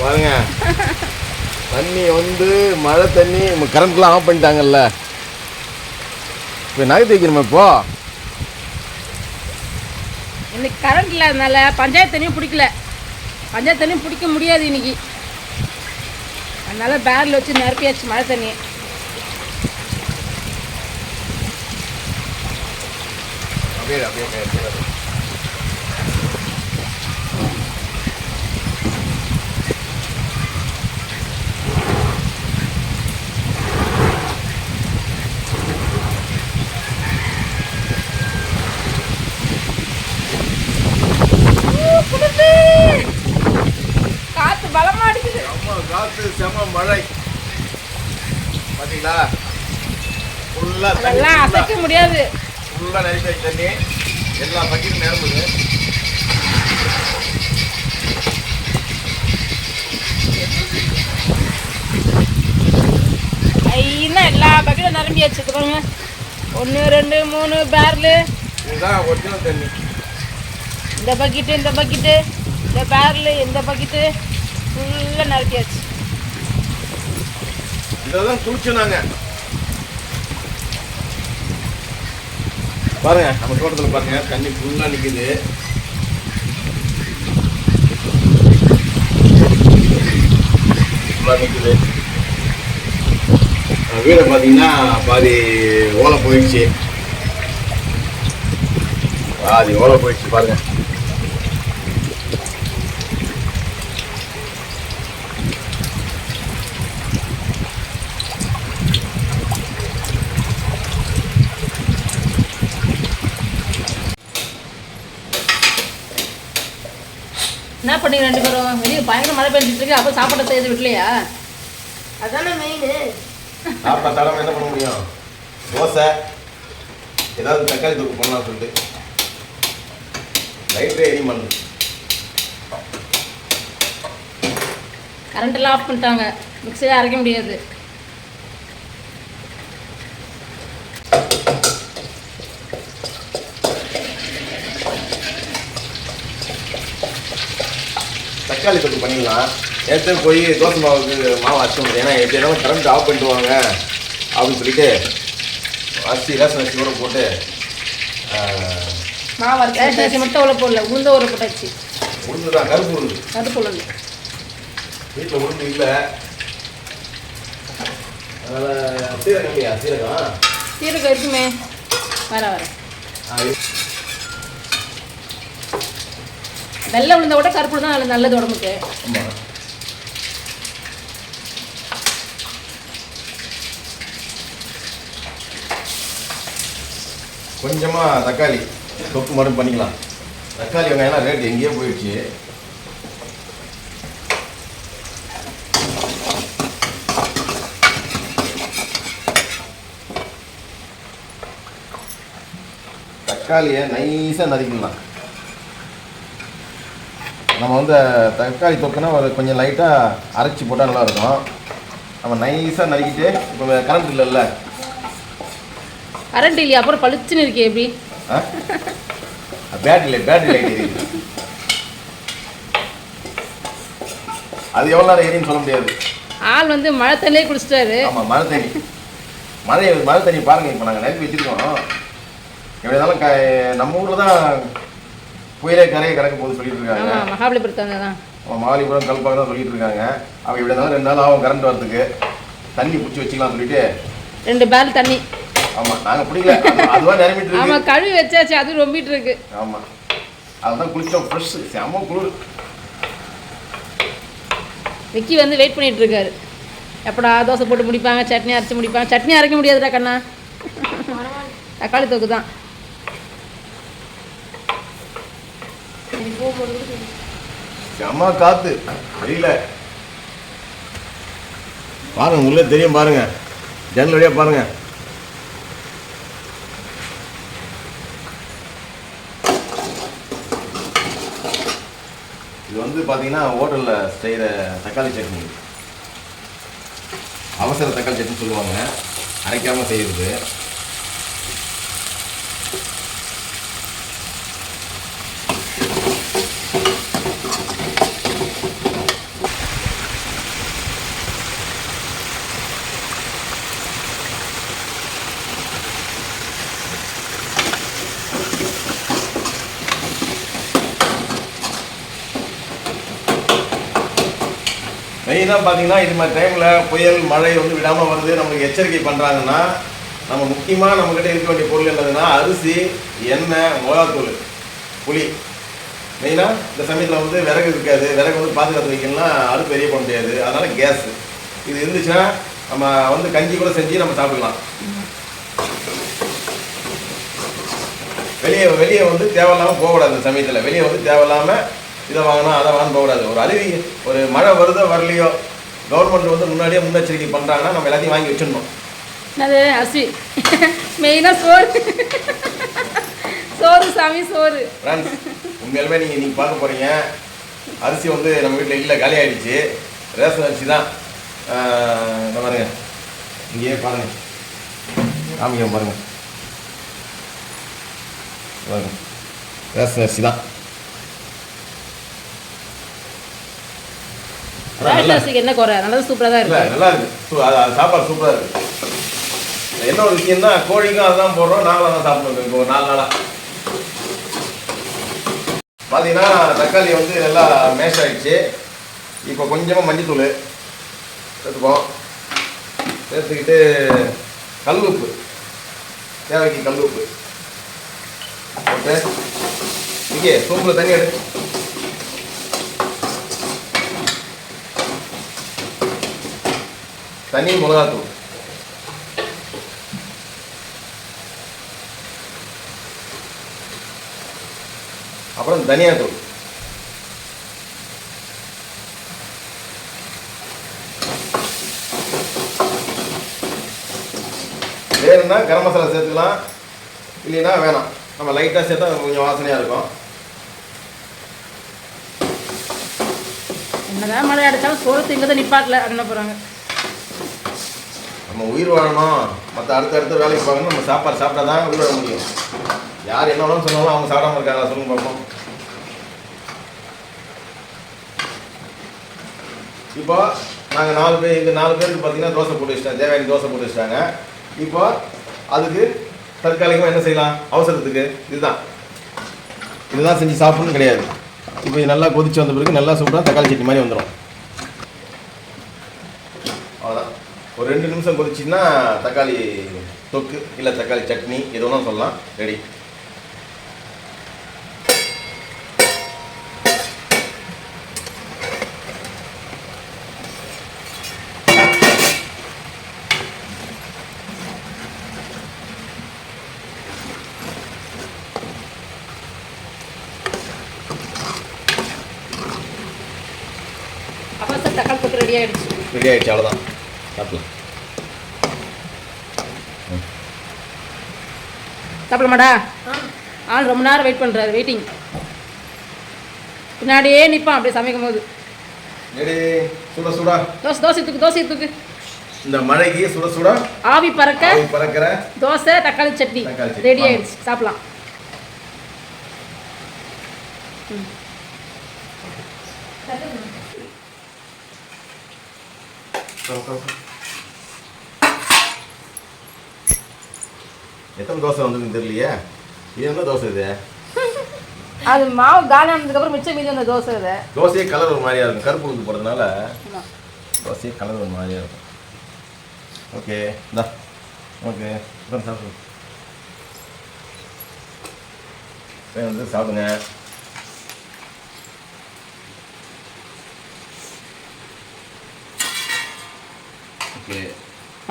பாருங்க தண்ணி வந்து மழை தண்ணி கரண்ட்லாம் ஆஃப் பண்ணிட்டாங்கல்ல. இப்போ நகை வைக்கணுமா இப்போ? இன்னைக்கு கரண்ட் இல்லாதனால பஞ்சாயத்து தண்ணியும் பிடிக்கல. பஞ்சாயத்து தண்ணியும் பிடிக்க முடியாது இன்னைக்கு. அதனால பேரில் வச்சு நிரப்பியாச்சு மழை தண்ணி. காத்து பலமா அடிக்குது. காத்து செம மழை பாத்தீங்களா? ஃபுல்லா அதெல்லாம் அசைக்க முடியாது. ஃபுல்லா நெருப்பி தண்ணி எல்லா பக்கெட்டும் நிரம்புது. ஐயா எல்லா பக்கெட்டும் நிரம்பியாச்சு பாருங்க. 1 2 3 பேரலு. இதுதான் ஒரிஜினல் தண்ணி. இந்த பக்கெட்டு இந்த பேரலு இந்த பக்கெட்டு ஃபுல்லாக நிரப்பியாச்சு. இதெல்லாம் குளிச்சு நாங்கள் பாருங்க நம்ம தோட்டத்தில் பாருங்க தண்ணி ஃபுல்லாக நிற்குது. ஃபுல்லாக நிற்குது. வீடை பார்த்தீங்கன்னா பாதி ஓலை போயிடுச்சு. பாருங்க. என்ன பண்ணீங்க 2 பேரும்? வெளியே பயங்கர மழை பெஞ்சிட்டு இருக்கு. அப்போ சாப்பாட்டை செய்து விடலையா? அதானே மெயின். சாப்பிட்டா தடவை என்ன பண்ண முடியும்? தோசை ஏதாவது தக்காளி தொக்கு பண்ணலாம் சொல்லிட்டு லைட்டே எரி பண்ணு. கரண்ட்டெல்லாம் ஆஃப் பண்ணிட்டாங்க. மிக்சியில் அரைக்க முடியாது. தக்காளி தொக்கு பண்ணிடலாம். நேற்று போய் தோசை மாவு அரைச்ச முடியும். ஏன்னா எப்படினாலும் கரண்ட் ஆஃப் பண்ணிடுவாங்க அப்படின்னு சொல்லிட்டு ரேஷன் அரிசியோட போட்டு மாவு அரைச்சி மட்டும் உள்ள போடல, உளுந்த ஊற போட்டாச்சு. உளுந்து தான், கருப்பு உளுந்து. வீட்டில் உளுந்து இல்லை, அதனால் சீரகம் இல்லையா? சீரகம் இருக்குமே. வர வெள்ளை உளுந்த விட கருப்பு தான் நல்லது உடம்புக்கு. ஆமாம். கொஞ்சமாக தக்காளி தொக்கு மட்டும் பண்ணிக்கலாம். தக்காளி வெங்காயம் ரேட் எங்கேயோ போயிடுச்சு. தக்காளியை நைஸாக நறுக்கிடலாம். நம்ம வந்து தக்காளி தொக்குனா ஒரு கொஞ்சம் லைட்டாக அரைச்சி போட்டால் நல்லாயிருக்கும். நம்ம நைஸாக நறுக்கிட்டு இப்போ கரண்ட் இல்லைல்ல. கரண்ட் இல்லையா? அப்புறம் பளிச்சுன்னு இருக்கே எப்படி? பேட்டரி லைட் எரியுது. அது எவ்வளோ நேரம் எரியுன்னு சொல்ல முடியாது. ஆள் வந்து மழை தண்ணியே குடிச்சிட்டாரு. ஆமாம், மழை தண்ணி பாருங்கள். இப்போ நாங்கள் நிரப்பி வச்சுருக்கோம். எப்படி இருந்தாலும் நம்ம ஊரில் தான் புயலே கரையை கடக்க போகுது சொல்லிட்டு இருக்காங்க. மகாபலிபுரத்தாங்க தான். மகாபலிபுரம் கல்பாக தான் சொல்லிட்டு இருக்காங்க. அவங்க எப்படி இருந்தாலும் 2 நாள் ஆகும் கரண்ட் வரதுக்கு. தண்ணி பிடிச்சி வச்சுக்கலாம் சொல்லிட்டு 2 பேரல் தண்ணி. ஆமாம், நாங்கள் பிடிக்கல, அதுவாக நிரம்பிட்டு இருக்கு. ஆமாம், கழுவி வச்சாச்சு, அது ரொம்பிட்டு இருக்கு. ஆமாம், அதுதான் குளிச்சோம். ஃப்ரெஷ் செம்ம குளிர். விக்கி வந்து வெயிட் பண்ணிட்டு இருக்காரு. எப்படா தோசை போட்டு முடிப்பாங்க, சட்னி அரைச்சி முடிப்பாங்க. சட்னி அரைக்க முடியாதுடா கண்ணா, தக்காளி தொக்கு தான். செம்ம காத்து வெளியில பாருங்க, உள்ளே தெரியும் பாருங்க, ஜன்னல் வழியா பாருங்க. இது வந்து பார்த்தீங்கன்னா ஹோட்டலில் செய்கிற தக்காளி சட்னி, அவசர தக்காளி சட்னி சொல்லுவாங்க, அரைக்காமல் செய்கிறது. மெயினாக பார்த்தீங்கன்னா இது மாதிரி டைமில் புயல் மழை வந்து விடாமல் வருது, நமக்கு எச்சரிக்கை பண்ணுறாங்கன்னா நம்ம முக்கியமாக நம்மக்கிட்ட இருக்க வேண்டிய பொருள் என்னதுன்னா அரிசி, எண்ணெய், மிளகாத்தூள், புளி. மெயினாக இந்த சமயத்தில் வந்து விறகு இருக்காது, விறகு வந்து பாதுகாத்து வைக்கணும்னா அடுப்பு எரிய பண்ண முடியாது, அதனால் கேஸ் இது இருந்துச்சுன்னா நம்ம வந்து கஞ்சி கூட செஞ்சு நம்ம சாப்பிடலாம். வெளியே வந்து தேவையில்லாமல் போகக்கூடாது. இந்த சமயத்தில் வெளியே வந்து தேவையில்லாமல் இதை வாங்கணும் அதை வாங்கணும் போகக்கூடாது. ஒரு மழை வருதோ வரலையோ கவர்மெண்ட் வந்து முன்னாடியே முன்னெச்சரிக்கை பண்ணுறாங்கன்னா நம்ம எல்லாத்தையும் வாங்கி வச்சிடணும். அது அரிசி மெயினாக சோறு சாமி சோறு. ஃப்ரெண்ட்ஸ், உண்மையிலுமே நீங்கள் பார்க்க போகிறீங்க, அரிசி வந்து நம்ம வீட்டில் இல்லை, காலி ஆகிடுச்சு. ரேஷன் அரிசி தான். பாருங்க, இங்கேயே பாருங்கள், காமிக்க பாருங்கள், ரேஷன் அரிசி தான். என்ன குறை, நல்லா சூப்பராக தான் இருக்கு. நல்லா இருக்கு, சாப்பாடு சூப்பராக இருக்கு. என்ன ஒரு விஷயம்னா கோழிக்கும் அதுதான் போடுறோம், நாங்களும் தான் சாப்பிடுவோம். இப்போ ஒரு 4 நாளாக பார்த்தீங்கன்னா தக்காளி வந்து நல்லா மேஷ் ஆகிடுச்சு. இப்போ கொஞ்சமாக மஞ்சத்தூள் சேர்த்துப்போம். சேர்த்துக்கிட்டு கல் உப்பு, தேவைக்கு கல் உப்பு போட்டு இங்கே சூப்பில் தண்ணி எடுத்து தண்ணி, மிளகாத்தூள், அப்புறம் தனியாத்தூள், வேணும்னா கரம் மசாலா சேர்த்துக்கலாம், இல்லைன்னா வேணாம். நம்ம லைட்டாக சேர்த்தா கொஞ்சம் வாசனையாக இருக்கும். என்னதான் மழை அடித்தாலும் சோறு திங்கதை நிப்பாட்டில் என்ன போகிறாங்க. நம்ம உயிர் வாழணும், மற்ற அடுத்த வேலைக்கு பார்க்கணும், நம்ம சாப்பாடு சாப்பிட்டா தான் உயிர் வாழ முடியும். யார் என்ன வேணாலும் சொன்னாலும் அவங்க சாப்பிடாம இருக்காங்க, சொல்லுங்க பார்ப்போம். இப்போ நாங்கள் 4 பேர், இந்த 4 பேருக்கு பார்த்தீங்கன்னா தோசை போட்டு வச்சிட்டாங்க, தேவையான தோசை போட்டு வச்சிட்டாங்க. இப்போ அதுக்கு தற்காலிகமாக என்ன செய்யலாம், அவசரத்துக்கு இதுதான் செஞ்சு சாப்பிடணும் கிடையாது. இப்போ இது நல்லா கொதிச்சு வந்த பிறகு நல்லா சூப்பராக தக்காளி சட்னி மாதிரி வந்துடும். அவ்வளோதான். ஒரு 2 நிமிஷம் கொதிச்சின்னா தக்காளி தொக்கு இல்லை தக்காளி சட்னி எது வேணாலும் சொல்லலாம், ரெடி. அப்போ சார் தக்காளி தொக்கு ரெடி ஆகிடுச்சு. அவ்வளோதான், சாப்பிடலாம். சாப்பிடமாடா? ஆள் ரொம்ப நேரம் வெயிட் பண்ணுறாரு, வெயிட்டிங். பின்னாடியே நிற்பான் அப்படியே சமைக்கும் போது. சுடா தோசை தூக்கு. இந்த மழைக்கு சுட ஆவி பறக்கிற தோசை தக்காளி சட்னி ரெடி ஆயிடுச்சு, சாப்பிடலாம். எத்தனை தோசை வந்ததுன்னு தெரியலையே. இது என்ன தோசை இது? அது மாவு காலி ஆனதுக்கப்புறம் மிச்சம் மீதி அந்த தோசை. இது தோசையே கலர் ஒரு மாதிரியா இருக்கும், கருப்பு உளுந்து போடுறதுனால தோசையே கலர் ஒரு மாதிரியா இருக்கும். ஓகே, இந்தா ஓகே, சாப்பிடுங்க, வந்து சாப்பிடுங்க. ஓகே.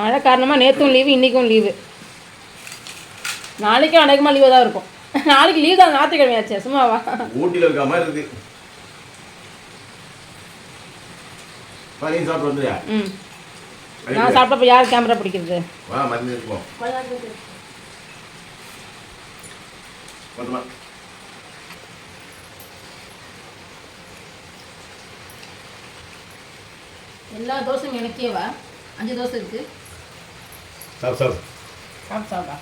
மழை காரணமாக நேற்றும் லீவு, இன்றைக்கும் லீவு, நாளைக்கும் அநேகமாக லீவாக தான் இருக்கும். நாளைக்கு லீவ் தான், ஞாயிற்றுக்கிழமையாச்சு, சும்மாவா? ஊட்டியில் இருக்க மாதிரி இருக்கு. நீ சாப்பிட்டு வந்துறியா? நான் சாப்பிட்டப்ப யார் கேமரா பிடிக்கிறது? வா, மருந்து இருக்கும். எல்லா தோசையும் எனக்கேவா? 5 தோசை இருக்கு. சாப்பிட்டா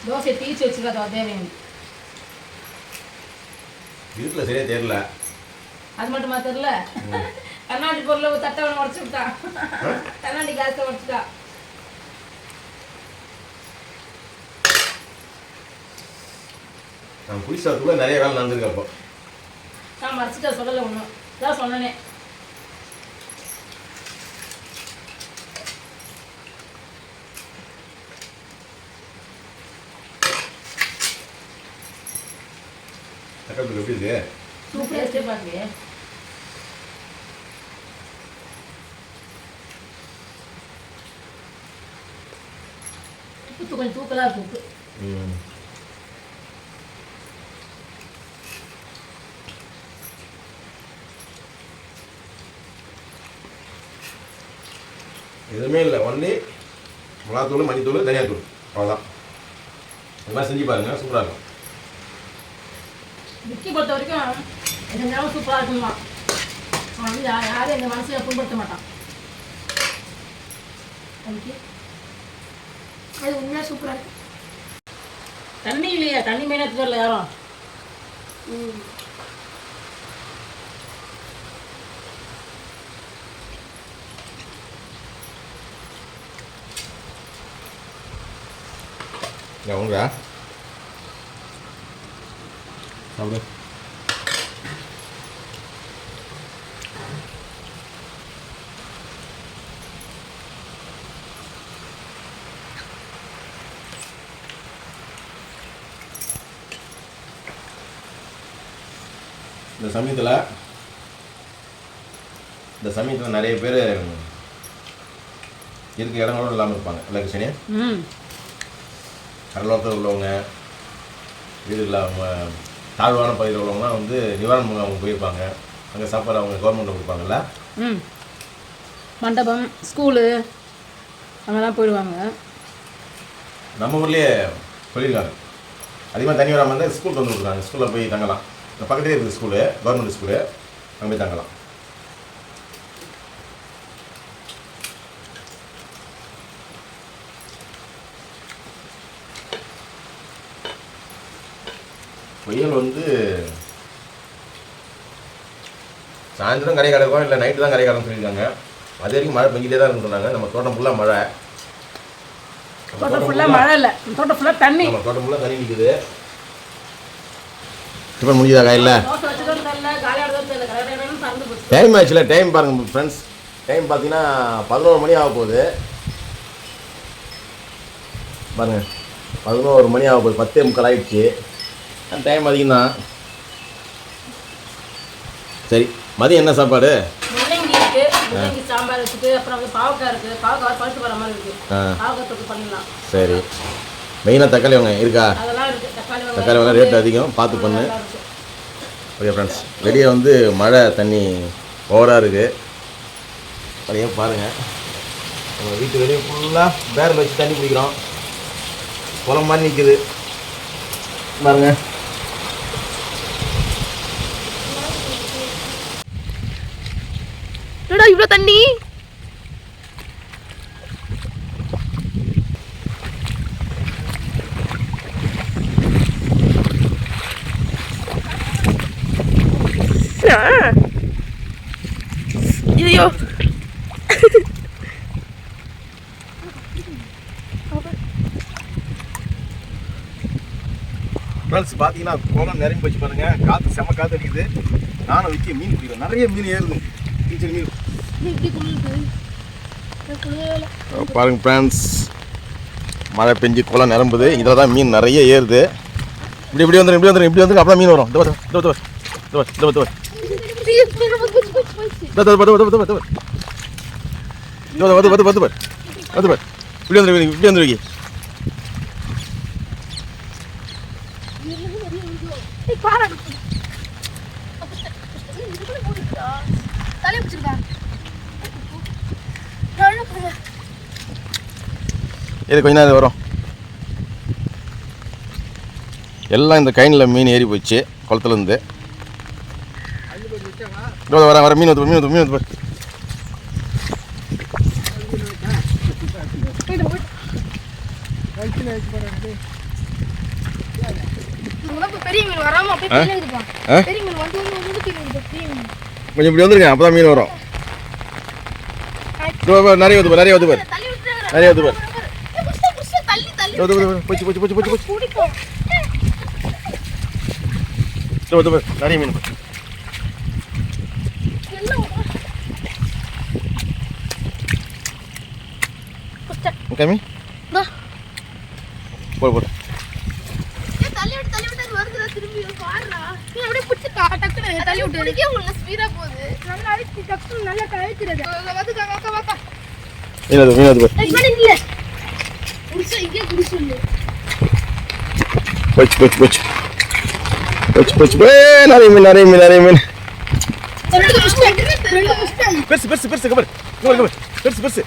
தோசை தீச்சு வச்சுக்கா, தேவையான வீட்டில் சரியா தெரியல. அது மட்டுமா தெரியல? கண்ணாடி பொருள் தட்டவனை உடச்சு விட்டா, கண்ணாடி காசை உடச்சுட்டா. நான் புளி சாதத்துக்குள்ள நிறைய வேலை நடந்திருக்கு. அப்போ நான் மறைச்சிட்ட சொல்லலை ஒன்றும் இதான் சொன்னனே. தக்காளி எப்படி இருக்கு? சூப்பராக டேஸ்ட்டே பார்க்கலையே. உப்பு கொஞ்சம் தூக்கலாக இருக்கு உப்பு. எதுவுமே இல்லை, ஒன்லி மிளகாத்தூள், மல்லித்தூள், தனியாத்தூள், அவ்வளோதான். இது மாதிரி செஞ்சு பாருங்கள், சூப்பராக இருக்கும். விக்கி பொறுத்த வரைக்கும் செஞ்சாலும் சூப்பராக இருக்குமா. அவன் வந்து யாரும் எங்கள் மனசை புண்படுத்த மாட்டான். அது உண்மையாக சூப்பராக இருக்கு. தண்ணி இல்லையா? தண்ணி மெயினாக எடுத்துட்டு வரல யாரும். உங்க சாப்பிடு. இந்த சமயத்தில் நிறைய பேர் இருக்க இடங்களும் இல்லாமல் இருப்பாங்க. இல்லை கிருஷ்ணே, கடலோரத்தில் உள்ளவங்க, வீடு இல்லாம தாழ்வான பகுதியில் உள்ளவங்களாம் வந்து நிவாரண முகாம் அவங்க போயிருப்பாங்க. அங்கே சாப்பாடு அவங்க கவர்மெண்ட்டில் கொடுப்பாங்கல்ல. மண்டபம், ஸ்கூலு அங்கெல்லாம் போயிடுவாங்க. நம்ம ஊர்லேயே சொல்லியிருக்காங்க. அதிகமாக தண்ணி வராமல் இருந்தால் ஸ்கூலுக்கு வந்து கொடுக்குறாங்க. ஸ்கூலில் போய் தங்கலாம். இந்த பக்கத்துலேயே இருக்குது ஸ்கூலு, கவர்மெண்ட் ஸ்கூலு, அங்கே போய் தங்கலாம். புயல் வந்து சாயந்தரம் கரை கிடக்கும், இல்லை நைட்டு தான் கரை கிடக்கும் சொல்லியிருக்காங்க. அது வரைக்கும் மழை பெஞ்சிட்டே தான் இருக்குன்னு சொன்னாங்க. நம்ம தோட்டம் ஃபுல்லாக மழை. தோட்டம் ஃபுல்லாக மழை இல்லை, தோட்டம் ஃபுல்லாக தண்ணி. நம்ம தோட்டம் ஃபுல்லாக தண்ணி நிற்குது. டிஃபன் முடிஞ்சதா காலையில்? டைம் ஆச்சுல, டைம் பாருங்கள் ஃப்ரெண்ட்ஸ். டைம் பார்த்தீங்கன்னா 11 மணி ஆக போகுது. பாருங்கள், 11 மணி ஆக போகுது. 10:45 ஆகிடுச்சு. டைம் அதிகம் தான். சரி, மதியம் என்ன சாப்பாடு? முள்ளங்கி இருக்கு, முள்ளங்கி சாம்பார் வச்சுட்டு, அப்புறம் வந்து பாவக்காய் இருக்கு. பாவக்காய் பழுத்து வர மாதிரி இருக்கு. பாவக்காய் தொட்டு பண்ணிடலாம். சரி, மெயினாக தக்காளி வெங்காயம் இருக்கா? அதெல்லாம் இருக்கு. தக்காளி வெங்காயம் ரேட் அதிகம், பார்த்து பண்ணு. ஓகே ஃப்ரெண்ட்ஸ், வெளியே வந்து மழை தண்ணி ஓவராக இருக்குது. அப்படியே பாருங்கள், நம்ம வீட்டு வெளியே ஃபுல்லாக பேரில் வச்சு தண்ணி குடிக்கிறோம். குளம் மாதிரி நிற்குது பாருங்க. இவ்வளோ தண்ணி ஐயோ. ஃப்ரெண்ட்ஸ் பார்த்தீங்கன்னா குளம் நிரம்பி வச்சு பாருங்க. காற்று செம்ம காற்று அடிக்குது. நானும் வச்சு மீன் பிடிக்கிறேன். நிறைய மீன் ஏறுது. டீச்சர் மீன் பாருங்க ஃப்ரெண்ட்ஸ், மழை பெஞ்சு குளம் நிரம்புது. இதில் தான் மீன் நிறைய ஏறுது. இப்படி வந்துடும் அப்போ மீன் வரும். இப்படி வந்துருக்கி. இது கொஞ்ச நேரம் வரும். எல்லாம் இந்த கைனில் மீன் ஏறி போச்சு குளத்துலேருந்து. வர மீன் வந்து பெரிய மீன் வராம பெரிய மீன் கொஞ்சம் இப்படி வந்துருங்க, அப்பதான் மீன் வரும். நிறைய வந்து பாரு போச்சு நிறைய மீன். கம்மி வா போடு போடு. தள்ளி விட்டு அது வருதுடா திரும்பி பாருடா நீ அப்படியே பிடிச்சி டக்குனு தள்ளி விட்டு பிடிக்க உள்ள ஸ்பீடா போகுது நல்லா அழுத்தி டக்குனு நல்லா கழுத்திரது வந்து வாக்கா மீனது இல்ல புடிச்சு இங்கே புடிச்சு போச்சு நிறைய மீன் பெருசு கபர் பெருசு பெருசு பெருசு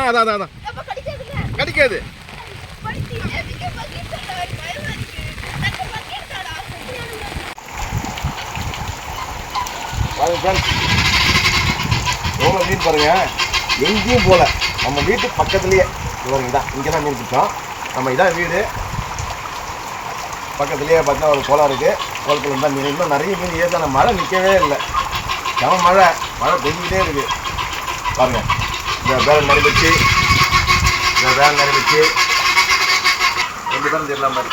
அதான் கடிக்காது. எவ்வளோ மீன் பாருங்க, எங்கேயும் போல நம்ம வீட்டு பக்கத்துலேயே தான் இங்கே தான் மீன் பிடிச்சோம். நம்ம இதான் வீடு பக்கத்துலேயே பார்த்தா ஒரு குளம் இருக்குது. குளத்துல இருந்தால் மீன் இன்னும் நிறைய மீன் ஏற்றான மழை நிற்கவே இல்லை. மழை பெஞ்சிக்கிட்டே இருக்குது பாருங்கள். இந்த வேலை நிறைவிச்சு ரெண்டு பேரும் தெரியல மாதிரி.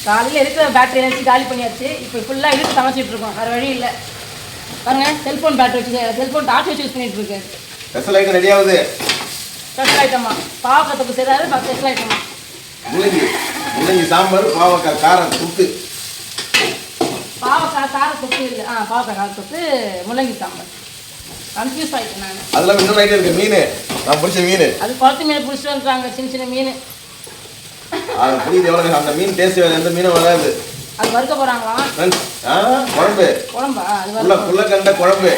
காலையில் இருக்கிற பேட்டரி வச்சு காலி பண்ணியாச்சு. இப்போ ஃபுல்லாக இழுத்து சமைச்சிட்டு இருக்கோம், வேறு வழி இல்லை. பாருங்க, செல்ஃபோன் பேட்டரி வச்சு செல்ஃபோன் டார்ச் வச்சு யூஸ் பண்ணிட்டு இருக்கு. ஸ்பெஷல் ஐட்டம் ரெடி ஆகுது. ஸ்பெஷல் ஐட்டமா பாவக்காத்துக்கு செய்யாது. ஸ்பெஷல் ஐட்டமா முள்ளங்கி சாம்பார், பாவக்காய் காரம் தொக்கு. பாவக்காய் கார தொக்கு இல்லை, பாவக்காய் கார தொக்கு, முள்ளங்கி சாம்பார். கன்ஃபியூஸ் ஆகிட்டேன் நான். அதெல்லாம் இன்னும் ஐட்டம் இருக்குது. மீன் நான் பிடிச்ச மீன், அது குளத்து மீன் பிடிச்சிட்டு வந்துட்டாங்க, சின்ன மீன். அது புரியுது. எவ்வளோ அந்த மீன் டேஸ்ட் வேறு எந்த மீனும் வராது. அது வறுக்க போகிறாங்களாம். குழம்பா அது புள்ளக்கண்ட குழம்பு.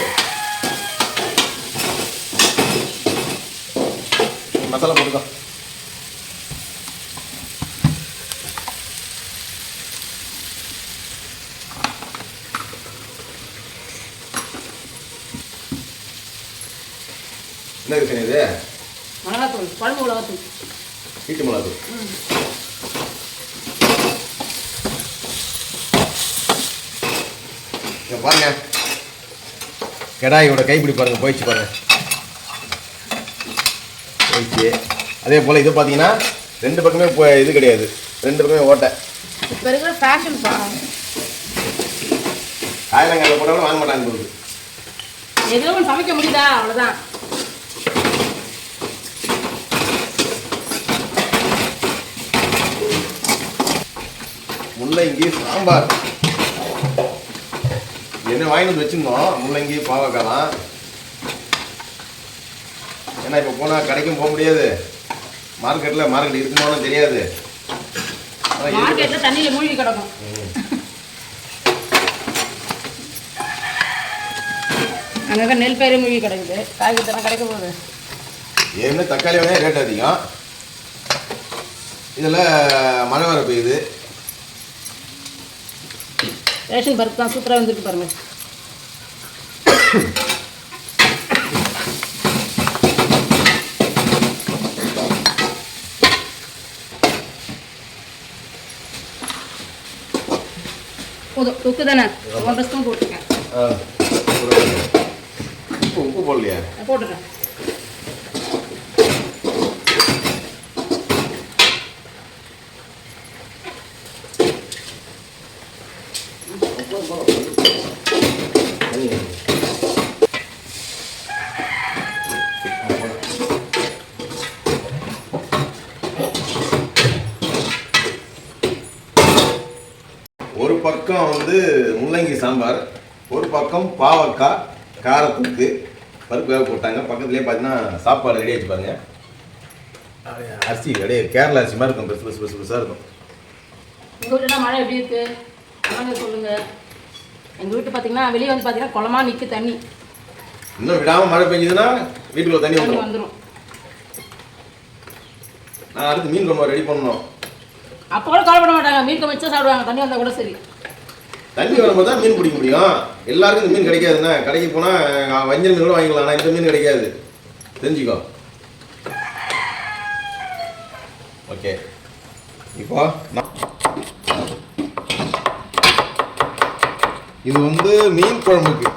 மசாலா போட்டுக்கோ. என்ன இருக்கு இது? மிளகாத்தூள், குழம்பு மிளகாத்தூள், வீட்டு மிளகாத்தூள். பாருங்க, கடாயோட கைப்பிடி பாருங்க, போயிடுச்சு பாருங்க, போயிடுச்சு. அதே போல் இது பார்த்தீங்கன்னா ரெண்டு பக்கமே இது கிடையாது, ரெண்டு பக்கமே ஓட்டை. இப்போ இருக்கிற ஃபேஷன் காயிலங்காயில் போட்டாலும் வாங்க மாட்டாங்க போகுது. எதுவும் சமைக்க முடியுதா, அவ்வளோதான். முள்ளங்கி சாம்பார் என்ன வாங்கிட்டு வந்து வச்சுருந்தோம். முள்ளங்கி பாவக்காலாம். ஏன்னா இப்போ போனால் கடைக்கும் போக முடியாது, மார்க்கெட் இருக்குமானு தெரியாது. மார்க்கெட்டில் தண்ணியில் மூழ்கி கிடக்கும். அங்கே நெல் பயிர் மூழ்கி கிடக்குது, காய்கறி கிடைக்க போகுது. ஏன்னா தக்காளி வெங்காயம் ரேட் அதிகம். இதில் மழை வர பெய்யுது. ரேஷன் பருப்பு தான் சூப்பராக வந்துட்டு பாருங்க. போதும், உப்பு தானே 1 ஸ்பூன் போட்டுருக்கேன். உப்பு போடலையா? போட்டுருக்கேன். ஒரு பக்கம் வந்து முள்ளங்கி சாம்பார், ஒரு பக்கம் பாவக்காய் காரத்துக்கு பருப்பு வேக போட்டாங்க. பக்கத்துலேயே பார்த்தீங்கன்னா சாப்பாடு ரெடி ஆகிடுச்சு பாருங்க. அரிசி ரெடி, கேரளா அரிசி மாதிரி இருக்கும், பெருசாக இருக்கும். எங்கள் வீட்டுல மழை எப்படி இருக்கு சொல்லுங்க. எங்கள் வீட்டு பார்த்தீங்கன்னா வெளியே வந்து பார்த்தீங்கன்னா குளமா நிற்க தண்ணி. இன்னும் விடாமல் மழை பெஞ்சதுன்னா வீட்டுக்குள்ள தண்ணி வந்துடும். நான் அடுத்து மீன் குழம்பு ரெடி பண்ணணும். அப்போ கூட கவலைப்பட மாட்டாங்க, மீன் குழம்பு வச்சா சாப்பிடுவாங்க, தண்ணி வந்தால் கூட சரி. தண்ணி வரும்போது தான் மீன் பிடிக்க முடியும். எல்லாருக்கும் இந்த மீன் கிடைக்காதுண்ணே. கடைக்கு போனால் வஞ்சல் மீன் கூட வாங்கிக்கலாம், ஆனால் இந்த மீன் கிடைக்காது, தெரிஞ்சுக்கோ. ஓகே, இப்போ இது வந்து மீன் குழம்புக்கு.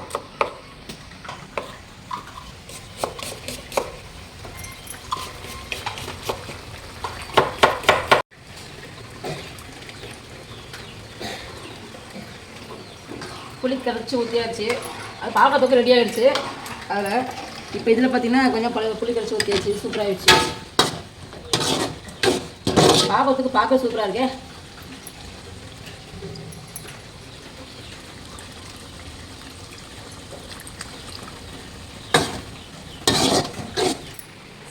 புளி கரைச்சி ஊற்றியாச்சு, அது பார்க்கறதுக்கு ரெடி ஆகிடுச்சு. அதில் இப்போ இதில் பார்த்தீங்கன்னா கொஞ்சம் புளி கரைச்சி ஊற்றியாச்சு, சூப்பராகிடுச்சு. பார்க்கறதுக்கு பார்க்க சூப்பராக இருக்கே.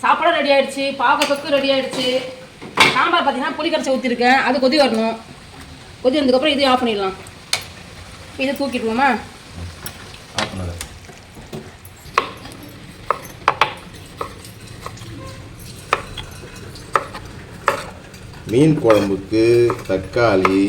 சாப்பாடு ரெடி ஆகிடுச்சு, பார்க்கறதுக்கு ரெடி ஆகிடுச்சு. சாம்பார் பார்த்தீங்கன்னா புளி கரைச்சி ஊற்றிருக்கேன், அது கொதி வரணும். கொதி வந்ததுக்கப்புறம் இதையும் ஆஃப் பண்ணிடலாம். இதை தூக்கிடுவோமா? மீன் குழம்புக்கு தக்காளி,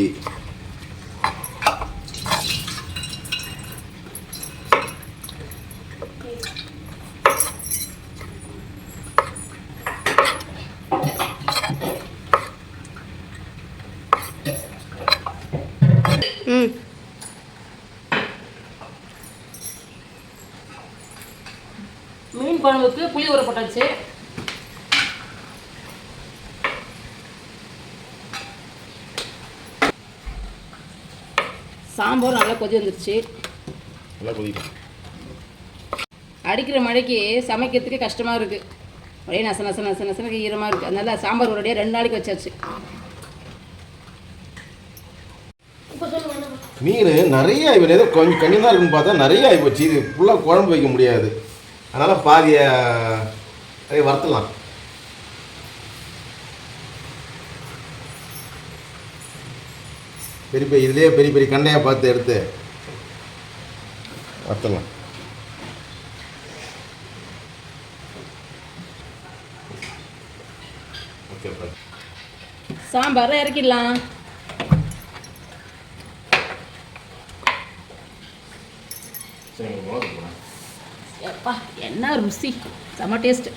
மீன் குழம்புக்கு புளி ஊற போட்டாச்சு. சாம்பார் நல்லா கொதி வந்துருச்சு. அடிக்கிற மழைக்கு சமைக்கிறதுக்கு கஷ்டமாக இருக்குது. ஒரே நச நச நச நசனுக்கு ஈரமாக இருக்குது. அதனால சாம்பார் ஒரே 2 நாளைக்கு வச்சாச்சு. மீன் நிறைய இவர் ஏதோ கொஞ்சம் கண்ணி தான் இருக்குன்னு பார்த்தா நிறைய ஆகிப்போச்சு. இது ஃபுல்லாக குழம்பு வைக்க முடியாது, அதனால் பாதியை நிறைய வறுத்தலாம். பெரிய இதுலேயே பெரிய பெரிய கண்டையாக பார்த்து எடுத்து வறுத்தலாம். ஓகே, சாம்பாரை இறக்கிடலாம். எப்பா என்ன ருசி, செம்ம டேஸ்ட்டு.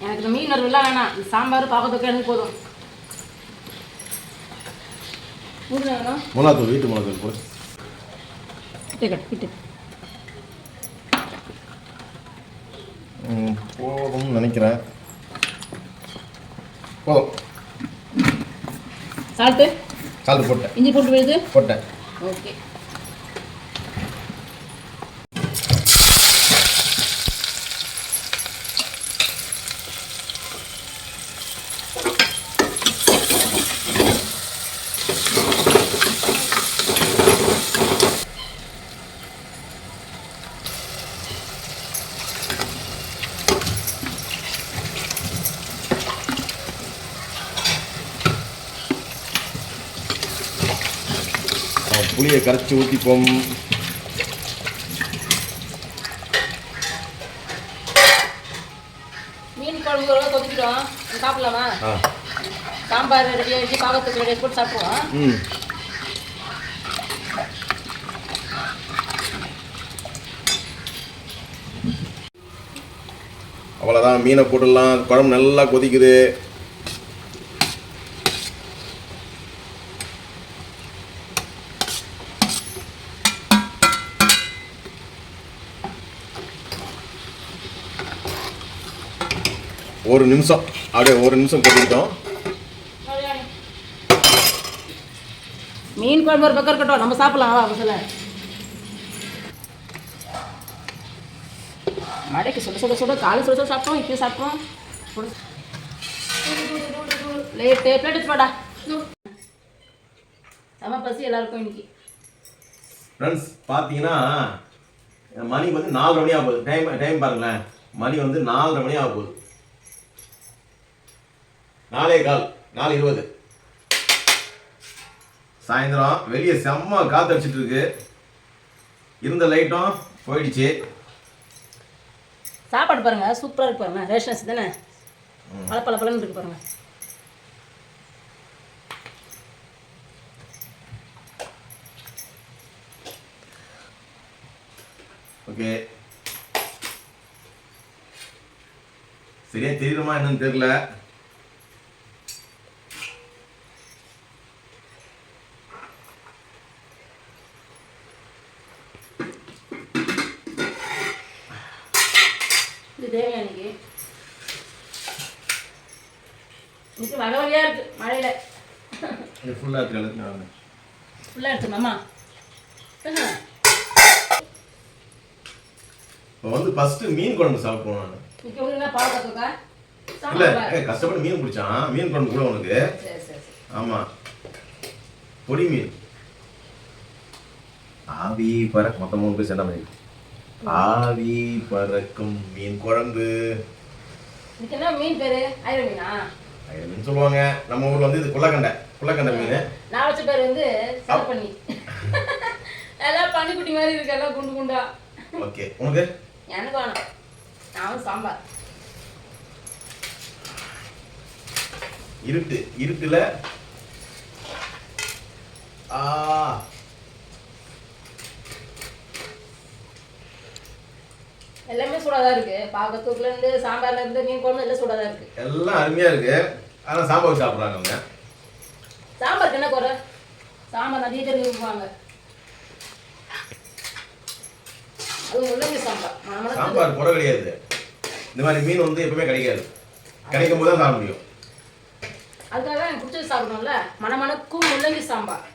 எனக்கு இந்த மீன் வரலாம் வேணாம், சாம்பார் பார்க்கறதுக்கு எனக்கு போதும். மிளகாத்தூள், வீட்டு மிளகாத்தூள் போடு. போதும்னு நினைக்கிறேன். போதும். சால்ட்டு போட்டேன். இஞ்சி போட்டு விழுது போட்டேன். ஓகே. புளியை கரைச்சி ஊற்றிப்போம். மீன் குழம்பு கொதிக்கிறோம், சாப்பிடலாமா? சாம்பார் ரெடி ஆகிடுச்சு, பாகத்துக்கு ரெடி போட்டு சாப்பிடுவோம். அவ்வளோதான், மீனை போட்டுடலாம். குழம்பு நல்லா கொதிக்குது. ஒரு நிமிஷம் அப்படியே கொதிக்கிட்டோம். மீன் குழம்பு ஒரு பக்கம் இருக்கட்டும், நம்ம சாப்பிடலாம். சொல்ல மடைக்கு சுட காலை சுட சாப்பிட்டோம், இப்பயும் சாப்பிட்டோம். லேட்டு பிளேட் வச்சுப்பாடா. செம பசி எல்லாருக்கும் இன்னைக்கு. ஃப்ரெண்ட்ஸ் பார்த்தீங்கன்னா மணி வந்து 4:30 மணி ஆக போகுது. டைம் பாருங்களேன், மணி வந்து 4:30 மணி ஆக போகுது. 4:15, 4:20 சாயந்தரம். வெளியே செம்ம காற்று அடிச்சிட்டு இருக்கு. இருந்த லைட்டும் போயிடுச்சு. சாப்பாடு பாருங்க, சூப்பராக இருக்கு பாருங்க. ரேஷன்ஸ் தானே, பழப்பழன்னு இருக்கு பாருங்க. ஓகே, சரியா தெரியுமா என்னன்னு தெரியல. இது தேவையானிக்கு இன்னைக்கு வகை வகையா இருக்கு மழையில. இது ஃபுல்லாக இருக்கு எல்லாத்தையும். ஃபுல்லாக எடுத்துக்கலாமா? இப்போ வந்து ஃபஸ்ட்டு மீன் குழம்பு சாப்பிடுவோம் நான். இன்னைக்கு வந்து என்ன பாவக்காய் தொக்கா? இல்லை சாம்பார். கஷ்டப்பட்டு மீன் பிடிச்சான். மீன் குழம்பு கூட உனக்கு. சரி சரி சரி. ஆமாம், பொடி மீன். ஆவி பறக்க மொத்தம் 3 பேர் சேர்ந்தா மாதிரி. ஆவி பறக்கும் மீன் குழம்பு. இதுக்கு என்ன மீன் பேரு? ஐர மீனா? மீன் சொல்லுவாங்க. நம்ம ஊர்ல வந்து இது குள்ளக்கண்டை மீன். நான் வச்ச பேர் வந்து சிவப்பண்ணி. எல்லாம் பன்னிக்குட்டி மாதிரி இருக்கு, எல்லாம் குண்டு குண்டா. ஓகே, உனக்கு? எனக்கு வேணும். நான் சாம்பார். இருட்டுல எல்லாமே சூடாதான் இருக்கு. பாகத்தூக்குல இருந்து சாம்பார்ல இருந்து மீன் குழம்பு எல்லாம் சூடாதான் இருக்கு. எல்லாம் அருமையா இருக்கு. ஆனா சாம்பார் சாப்பிடுறாங்க அவங்க. சாம்பாருக்கு என்ன குறை? சாம்பார் நிறைய பேர் விரும்புவாங்க. அது முள்ளங்கி சாம்பார். சாம்பார் குறை கிடையாது. இந்த மாதிரி மீன் வந்து எப்பவுமே கிடைக்காது. கிடைக்கும் போது தான் சாப்பிட முடியும். அதுக்காக எனக்கு பிடிச்சது சாப்பிடணும்ல. மணமணக்கும் முள்ளங்கி சாம்பார்,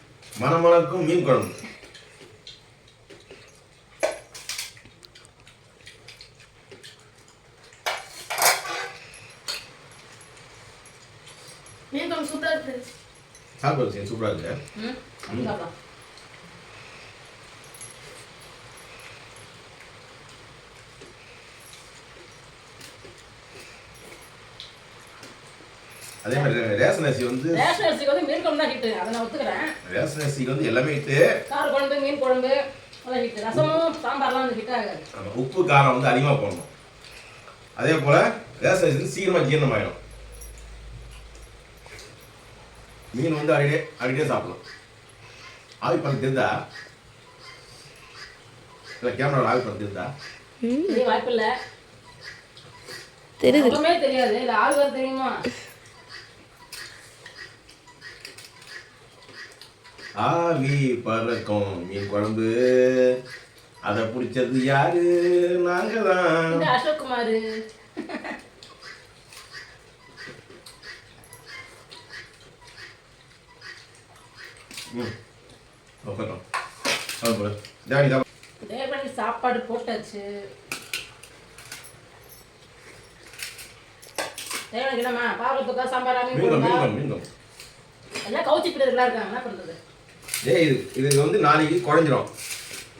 மணமணக்கும் மீன் குழம்பு. மீன் குழம்பு சூப்பரா இருக்கு. சாப்பிடுறது சூப்பரா இருக்கு. சாப்பிடலாம். அதே மாதிரி ரேஷன் அரிசி வந்து மீன் குழம்பு தான் ஹிட்டு. அதை நான் ஒத்துக்கிறேன். ரேஷன் அரிசி வந்து எல்லாமே ஹிட்டு. கார குழம்பு, மீன் குழம்பு எல்லாம் ஹிட்டு. ரசமும் சாம்பார்லாம் வந்து ஹிட் ஆகாது. உப்பு காரம் வந்து அதிகமாக போடணும். அதே போல ரேஷன் அரிசி வந்து சீக்கிரமாக ஜீரணம் ஆகிடும். மீன் வந்து அடிக்கடியே சாப்பிடலாம். ஆவி பழம் தெரிந்தா? இல்லை கேமராவில் ஆவி பழம் தெரிந்தா? தெரிய வாய்ப்பு இல்லை. தெரியுது. ஒன்றுமே தெரியாது. இல்லை ஆள் வர தெரியுமா? ஆவி பறக்கும் மீன் குழம்பு. அதை பிடிச்சது யாரு? நாங்க தான். இந்த அசோக் குமார். தேவனி சாப்பாடு போட்டாச்சு. தேவனுக்கு என்னம்மா? பாவத்துக்கா சாம்பாரா மீன் குழம்பா? எல்லாம் கவுச்சி பிள்ளைகளா இருக்காங்க, என்ன பண்றது? இது வந்து நாளைக்கு குழஞ்சிரும்.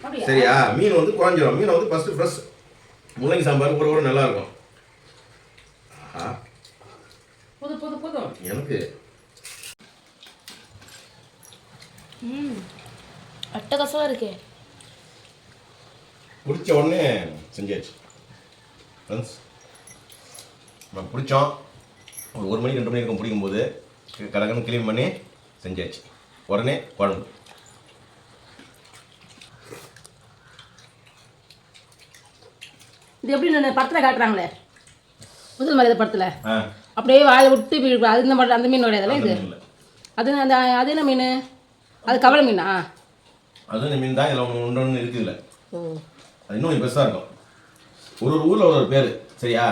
அப்படியா? சரியா? மீன் வந்து குழஞ்சிரும். மீன் வந்து ஃபர்ஸ்ட் ஃப்ரெஷ் முள்ளங்கி சாம்பார் கூட நல்லா இருக்கும். புது புது புது எனக்கு அட்டகாசமா இருக்கே. பிடிச்ச உடனே செஞ்சாச்சு ஃப்ரெண்ட்ஸ். நம்ம பிடிச்சோம். ஒரு 1 மணி 2 மணி இருக்கும் பிடிக்கும்போது கடகன்னு க்ளீன் பண்ணி செஞ்சாச்சு. உடனே குழம்பு. இது எப்படி படத்தில் காட்டுறாங்களே முதல் மரியாதை படத்தில், அப்படியே வாயை விட்டு அது இந்த அந்த மீன் கிடையாதுல்ல இது? அது அந்த அது என்ன மீன்? அது கவலை மீனா? அது இந்த மீன் தான். இதில் ஒன்று இருக்குது. இல்லை அது இன்னும் பெருசாக இருக்கும். ஒரு ஊரில் ஒரு பேர். சரியா?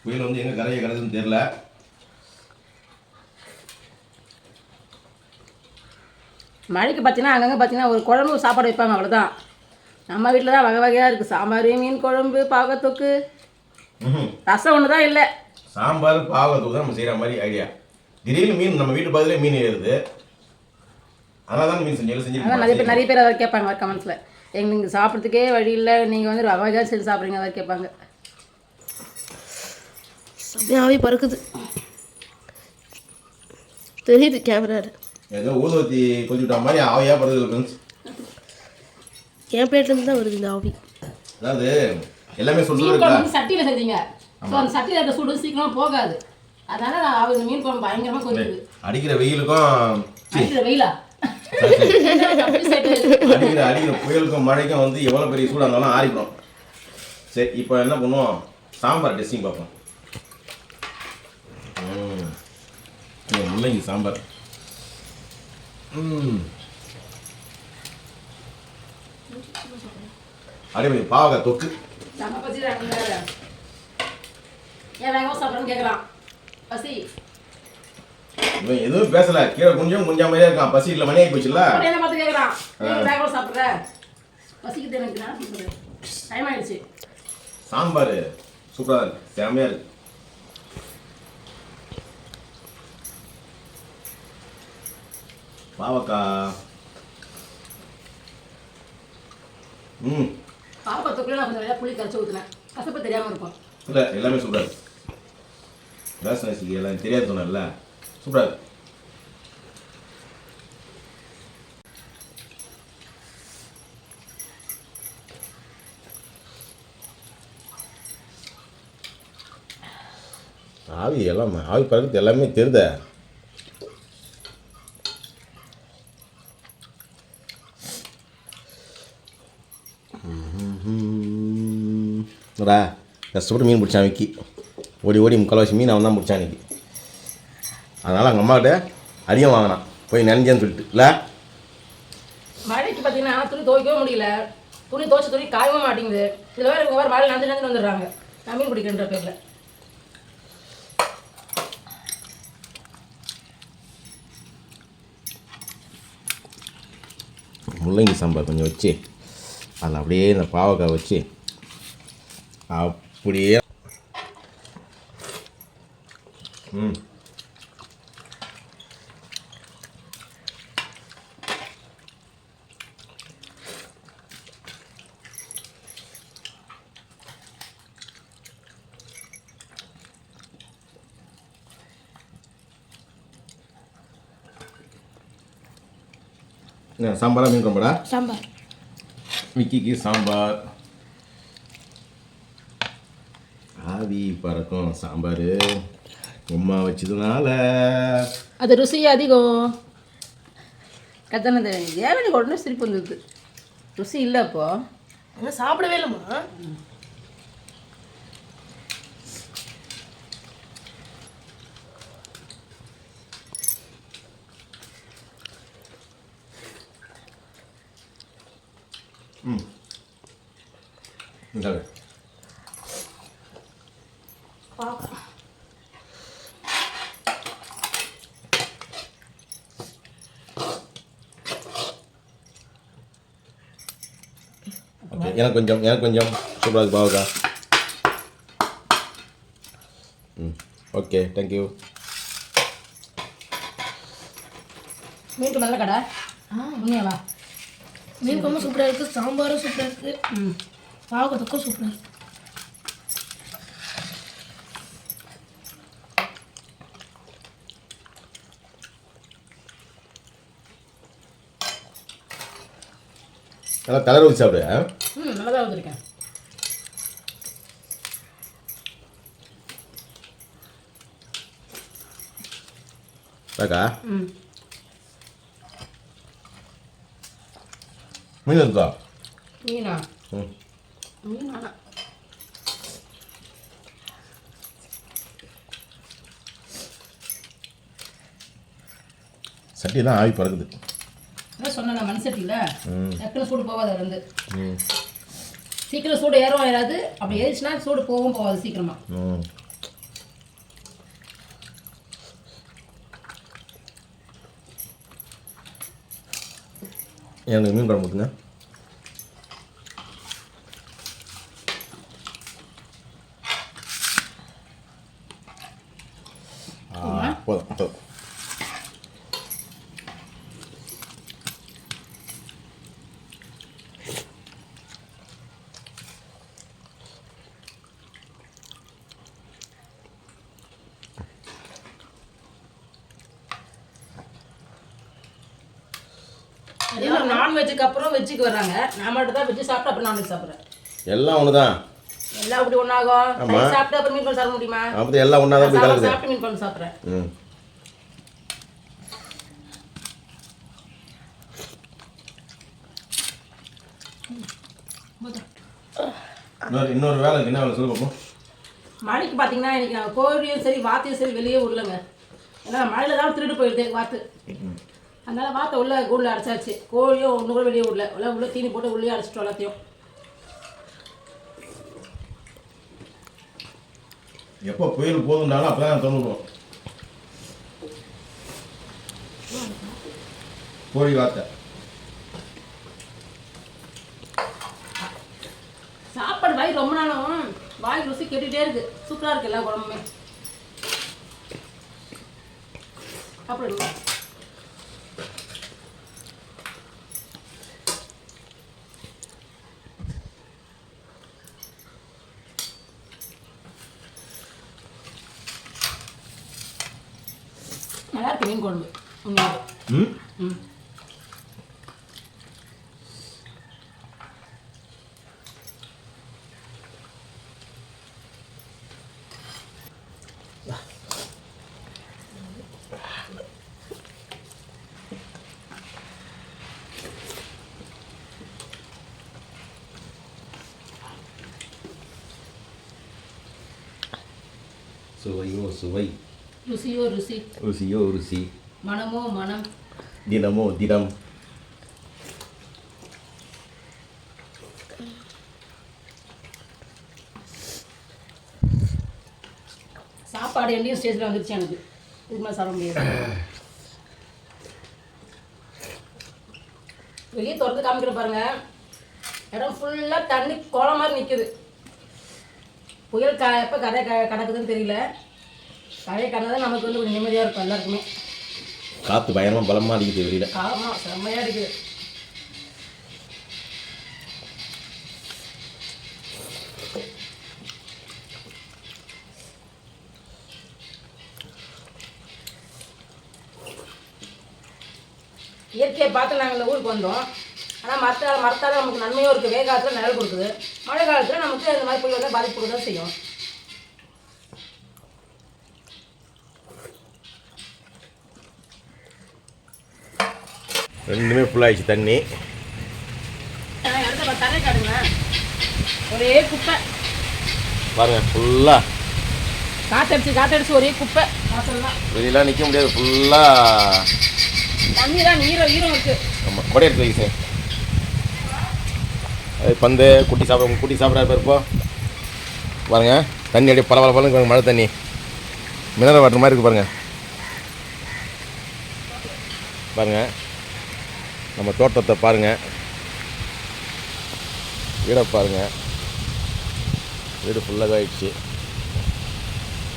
புயல் வந்து எங்கே கரையை கரைதுன்னு தெரியல. மழைக்கு பார்த்தீங்கன்னா அங்கங்கே பார்த்தீங்கன்னா ஒரு குழம்பு சாப்பாடு வைப்பாங்க, அவ்வளோதான். நம்ம வீட்டில் தான் வகை வகையாக இருக்குது. சாம்பார், மீன் குழம்பு, பாகத்தொக்கு, ரசம் ஒன்று தான் இல்லை. சாம்பார் பாகத்தொக்கு தான் நம்ம செய்கிற மாதிரி ஐடியா. திடீர்னு மீன் நம்ம வீட்டு பதிலே மீன் ஏறுது. அதனால தான் மீன் செஞ்சு அதான் நிறைய பேர் அதை கேட்பாங்க கமெண்ட்ஸில். எங்களுக்கு சாப்பிட்றதுக்கே வழி இல்லை, நீங்கள் வந்து வகை வகையாக செஞ்சு சாப்பிட்றீங்க, அதை கேட்பாங்க. ஆவி பறக்குது தெரியுது கேமரா. ஏதோ ஊதுவத்தி கொஞ்சிட்ட மாதிரி ஆவியாக படுது ஃப்ரெண்ட்ஸ். என் பிளேட்லேருந்து தான் வருது இந்த ஆவி. அதாவது எல்லாமே மீன் குழம்பு சட்டியில் செஞ்சீங்க. ஸோ அந்த சட்டியில் இருக்க சூடு சீக்கிரமாக போகாது. அதனால நான் அவங்க மீன் குழம்பு பயங்கரமாக கொதிக்குது. அடிக்கிற வெயிலுக்கும் அடிக்கிற வெயிலா அடிக்கிற புயலுக்கும் மழைக்கும் வந்து எவ்வளோ பெரிய சூடாக இருந்தாலும் ஆறிடும். சரி, இப்போ என்ன பண்ணுவோம், சாம்பார் டெஸ்டிங் பார்ப்போம். முள்ளங்கி சாம்பார். அப்படியே பாவக்காய் தொக்கு. நம்ம பசி ஏன் வேகமாக சாப்பிட்றேன்னு கேட்குறான். பசி இவன் எதுவும் பேசல, கீழே கொஞ்சம் மாதிரியே இருக்கான். பசி இல்லை, மணி ஆகி போச்சுல்ல. என்ன பார்த்து கேட்குறான், வேகமாக சாப்பிட்ற பசிக்குது எனக்கு. நான் சாப்பிட்றேன், டைம் ஆயிடுச்சு. சாம்பார் சூப்பராக இருக்கு, செமையாக இருக்கு. பாவக்காய். பாவக்காய் தொக்குல நான் கொஞ்சம் புளி கரைச்சி ஊற்றினேன், கசப்பு தெரியாமல் இருக்கும். இல்லை, எல்லாமே சூப்பராக இருக்கு. ரசனசிக்கு எல்லாம் தெரியாது சொன்னல, சூப்பராக இருக்கு. ஆவி எல்லாம் ஆவி பறக்கிறது எல்லாமே தெரியுத. கஷ்டப்பட்டு மீன் பிடிச்சான் விக்கி. ஓடி முக்கால்வாசி மீன் அவன் தான் பிடிச்சான் இன்னைக்கு. அதனால் அவங்க அம்மாக்கிட்ட அதிகம் வாங்கினான், போய் நினைஞ்சேன்னு சொல்லிட்டு. இல்லை மழைக்கு பார்த்தீங்கன்னா துணி துவைக்கவே முடியல. துணி துவைச்ச துணி காயவும் மாட்டேங்குது. இதில் வேறு இவங்க வேறு மழை நஞ்சு வந்துடுறாங்க நான் மீன் பிடிக்கின்ற பேரில். முள்ளங்கி சாம்பார் கொஞ்சம் வச்சு அதில் அப்படியே இந்த பாவக்காய் வச்சு அப்படியே சாம்பாரா மீன் குழம்புடா. சாம்பார் விக்கிக்கு சாம்பார். ஆவி பறக்கும் சாம்பார் உமா வச்சதுனால அது ருசி அதிகம். கத்தனது ஏவனி உடனே சிரிப்பு வந்தது. ருசி இல்லை அப்போ. ஆனால் சாப்பிடவே இல்லைம்மா. இந்தாங்க. ஓகே, எனக்கு கொஞ்சம் சூப்பராக இருக்கு பாவக்கா. Okay, thank you. மீன் நல்ல கடை. உண்மையாவா? மீன் குழம்பு சூப்பராக இருக்குது, சாம்பாரும் சூப்பராக இருக்குது, பாவக்காய் தொக்கும் சூப்பராக இருக்குது. நல்லா கலர் ஊற்றி சாப்பிடு. நல்லா தான் வந்துருக்கேன். அக்கா மீன் இருக்கா? மீனா? மீனா சட்டி தான் ஆவி பறக்குது. அதான் சொன்னேன் மண் சட்டியில் டக்குன்னு சூடு போகாது. அது வந்து சீக்கிரம் சூடு ஏறும் ஏறாது. அப்படி ஏறிச்சுன்னா சூடு போகவும் போகாது சீக்கிரமாக. எனக்கு மீன் குழம்பு ஊற்றுங்க. போதும். நான்வெஜ்ஜுக்கு அப்புறம் வெஜ்ஜுக்கு வர்றாங்க. நான் மட்டும் தான் வெஜ்ஜு சாப்பிட்டு அப்புறம் நான்வெஜ் சாப்பிட்றேன். எல்லாம் ஒன்று தான். எல்லாம் இப்படி ஒன்றாகும். ஆமா. சாப்பிட்டு அப்புறம் மீன் குழம்பு சாப்பிட முடியுமா? அப்போ எல்லாம் ஒன்றா தான் போய் கலக்குது. சாப்பிட்டு மீன் குழம்பு சாப்பிட்றேன். ம். இன்னொரு வேலை என்ன வேலை சொல்லு பார்ப்போம். மழைக்கு பார்த்தீங்கன்னா இன்னைக்கு நாங்கள் கோழியும் சரி வாத்தையும் சரி வெளியே விடலங்க. ஏன்னா மழையில் தான் திருட்டு போயிடுது வாத்து. அதனால வாத்தை உள்ள கூண்டில் அடைச்சாச்சு. கோழியும் ஒன்று கூட வெளியே விடல. எல்லாம் உள்ள தீனி போட்டு உள்ளே அடைச்சிட்டோம் எல்லாத்தையும். எப்போ புயல் போதும்னாலும் அப்போ தான் தோணுவோம். கோழி வார்த்தை சாப்பாடு வாய் ரொம்ப நாளும் வாய் ருசி கேட்டுகிட்டே இருக்கு. சூப்பராக இருக்கு எல்லா குழம்புமே. சாப்பிடுங்க. நல்லா இருக்கு மீன் குழம்பு. ம் ம். சுவையோ சுவை, ருசியோ ருசி, ருசியோ ருசி, மனமோ மனம், தினமோ தினம். சாப்பாடு எண்டையும் ஸ்டேஜில் வந்துருச்சு எனக்கு. இதுக்கு மேலே சாப்பிட முடியாது. வெளியே திறந்து காமிக்கிற பாருங்க, இடம் ஃபுல்லாக தண்ணி குளம் மாதிரி நிற்குது. புயல் எப்போ கரை கடக்குதுன்னு தெரியல. கரையை கடந்தால் நமக்கு வந்து கொஞ்சம் நிம்மதியாக இருக்கும் எல்லாருக்குமே. காற்று பயங்கரமாக பலமாக அடிக்குது வெளியில். ஆமாம், செம்மையாக இருக்குது. இயற்கையை பார்த்து நாங்கள் இந்த ஊருக்கு வந்தோம். ஆனால் மரத்தால் நமக்கு நன்மையும் இருக்குது. வெயில் காலத்தில் நிழல் கொடுக்குது. மழை காலத்தில் நமக்கு இந்த மாதிரி புயல் பாதிப்பு தான் செய்யும். ரெண்டுமே ஃபுல்லாகிடுச்சு தண்ணி. இடத்த தண்ணி காடுங்க, ஒரே குப்பை பாருங்கள் ஃபுல்லாக காற்றடிச்சு ஒரே குப்பை. வாசல்லாம் வெளியெலாம் நிற்க முடியாது. ஃபுல்லாக தண்ணி தான் ஈரம் இருக்குது. ஆமாம், கொடை எடுத்து வைக்க சார். அது பந்து குட்டி சாப்பிட்றாரு பேர். இப்போ பாருங்க தண்ணி அப்படியே பல பலன்னு மழை தண்ணி மினரல் வாட்டர் மாதிரி இருக்குது. பாருங்கள் நம்ம தோட்டத்தை பாருங்கள், வீடை பாருங்கள். வீடு ஃபுல்லாக ஆகிடுச்சு.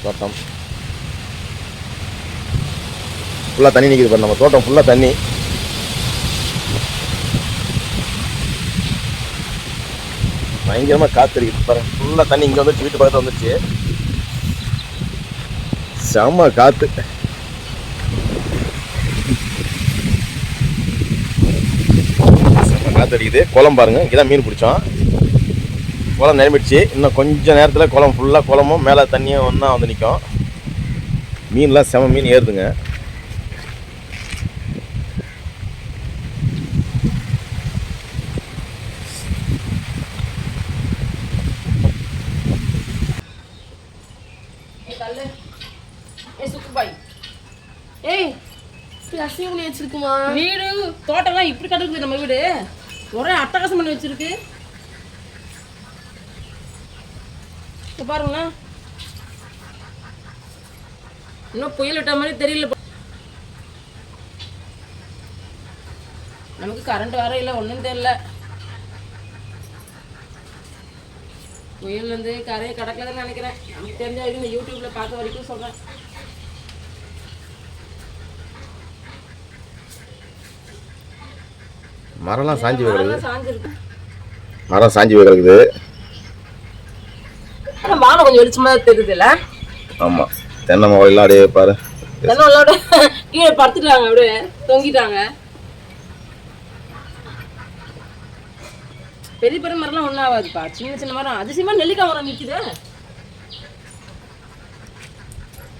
தோட்டம் ஃபுல்லாக தண்ணி நிற்கிது பாருங்க. நம்ம தோட்டம் ஃபுல்லாக தண்ணி. பயங்கரமாக காற்று இருக்குது பாருங்க. ஃபுல்லாக தண்ணி இங்கே வந்துச்சு, வீட்டு பக்கத்தில் வந்துச்சு. செம்ம காற்று. செம்ம காற்று அடிக்குது. குளம் பாருங்கள், இங்கே தான் மீன் பிடிச்சோம். குளம் நிரம்பிடுச்சு. இன்னும் கொஞ்சம் நேரத்தில் குளம் ஃபுல்லாக குளமும் மேலே தண்ணியும் ஒன்றா வந்து நிற்கும். மீன்லாம் செம மீன் ஏறுதுங்க. வச்சிருக்குமா வீடு தோட்டம்லாம் இப்படி கிடக்குது. நம்ம வீடு ஒரே அட்டகாசம் பண்ணி வச்சிருக்கு. பாருங்களா, இன்னும் புயல் விட்ட மாதிரி தெரியல. நமக்கு கரண்ட் வர இல்லை, ஒன்றும் தெரியல. புயல் வந்து கரையை கடக்கலன்னு நினைக்கிறேன். நமக்கு தெரிஞ்ச வரைக்கும் இந்த யூடியூப்ல பார்த்த வரைக்கும் சொல்றேன். மரம்லாம் சாஞ்சி வைக்கிறது. மரம் சாஞ்சி வைக்கிறது. வானம் கொஞ்சம் வெளிச்சமா தெரியுது இல்ல? ஆமா, தென்னை மரம் அப்படியே பாரு. தென்னை மரம் கீழே படுத்துட்டாங்க, அப்படியே தொங்கிட்டாங்க. பெரிய பெரிய மரம்லாம் ஒன்றும் ஆகாதுப்பா, சின்ன சின்ன மரம். அதிசயமாக நெல்லிக்காய் மரம் நிற்குது,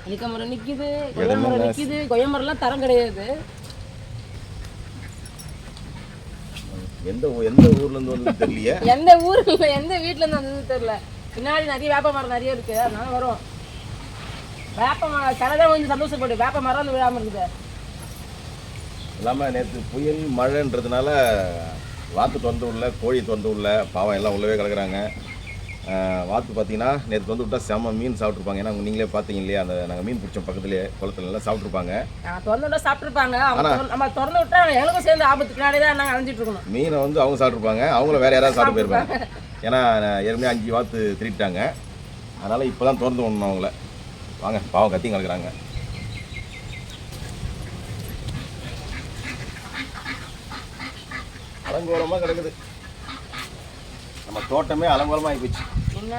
நெல்லிக்காய் மரம் நிற்கிது, கொய்யா மரம் நிற்கிது. கொய்யா மரம்லாம் தரம் கிடையாது. எந்த ஊர்லேருந்து வந்து தெரியலையே, எந்த ஊரில் எந்த வீட்டிலேருந்து வந்தது தெரியல. பின்னாடி நிறைய வேப்ப மரம் நிறைய இருக்குது, அதனால வரும். வேப்ப மரம் கடைதான் கொஞ்சம் சந்தோஷப்படு, வேப்ப மரம் வந்து விழாமல் இருக்குது. இல்லாமல் நேற்று புயல் மழைன்றதுனால வாத்து திறந்து விடல, கோழி திறந்து விடல, பாவம் எல்லாம் உள்ளவே கிடக்குறாங்க. வாத்து பார்த்தீங்கன்னா நேற்று வந்து விட்டா செம்ம மீன் சாப்பிட்ருப்பாங்க. ஏன்னா நீங்களே பார்த்தீங்க இல்லையா, அந்த நாங்கள் மீன் பிடிச்சோம் பக்கத்துலேயே குளத்துல எல்லாம் சாப்பிட்ருப்பாங்க. திறந்து விட்டா சாப்பிட்ருப்பாங்க, நம்ம திறந்து விட்டா எங்களுக்கும் சேர்ந்து ஆபத்து, பின்னாடி தான் நாங்கள் அழிஞ்சிட்டு இருக்கணும். மீனை வந்து அவங்க சாப்பிட்ருப்பாங்க, அவங்கள வேறு யாராவது சாப்பிட்டு போயிருப்பாங்க. ஏன்னா ஏற்கனவே 5 வாத்து திருட்டாங்க, அதனால் இப்போ தான் திறந்து விடணும் அவங்கள. வாங்க, பாவம் கத்தி கிடக்குறாங்க. அலங்கோலமாக கிடக்குது, நம்ம தோட்டமே அலங்கோலமாக ஆகி போச்சு. என்ன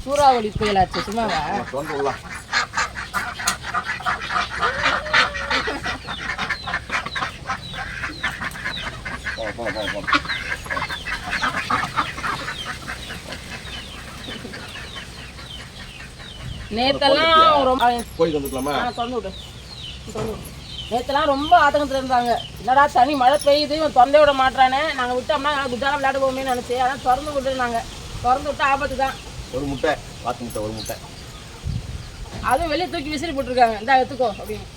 சூறாவளி புயலாச்சு சும்மாவா? திறந்து விடலாம். நேத்தெல்லாம் ரொம்ப கோழி வந்துக்கலாமா? திறந்து விடு. நேற்றுலாம் ரொம்ப ஆத்தங்கத்தில் இருந்தாங்க. என்னடா தனி மழை பெய்யுது, இவன் திறந்தே விட மாட்டானே, நாங்கள் விட்டோம்னா குஜாரம் விளையாடுவோமே நினச்சி, அதான் திறந்து விட்டுருந்தாங்க. திறந்து விட்டா ஆபத்து தான். ஒரு முட்டை, வாத்து முட்டை, ஒரு முட்டை. அதுவும் வெளியே தூக்கி விசிறி போட்டிருக்காங்க, இந்தா எடுத்துக்கோ அப்படின்னு.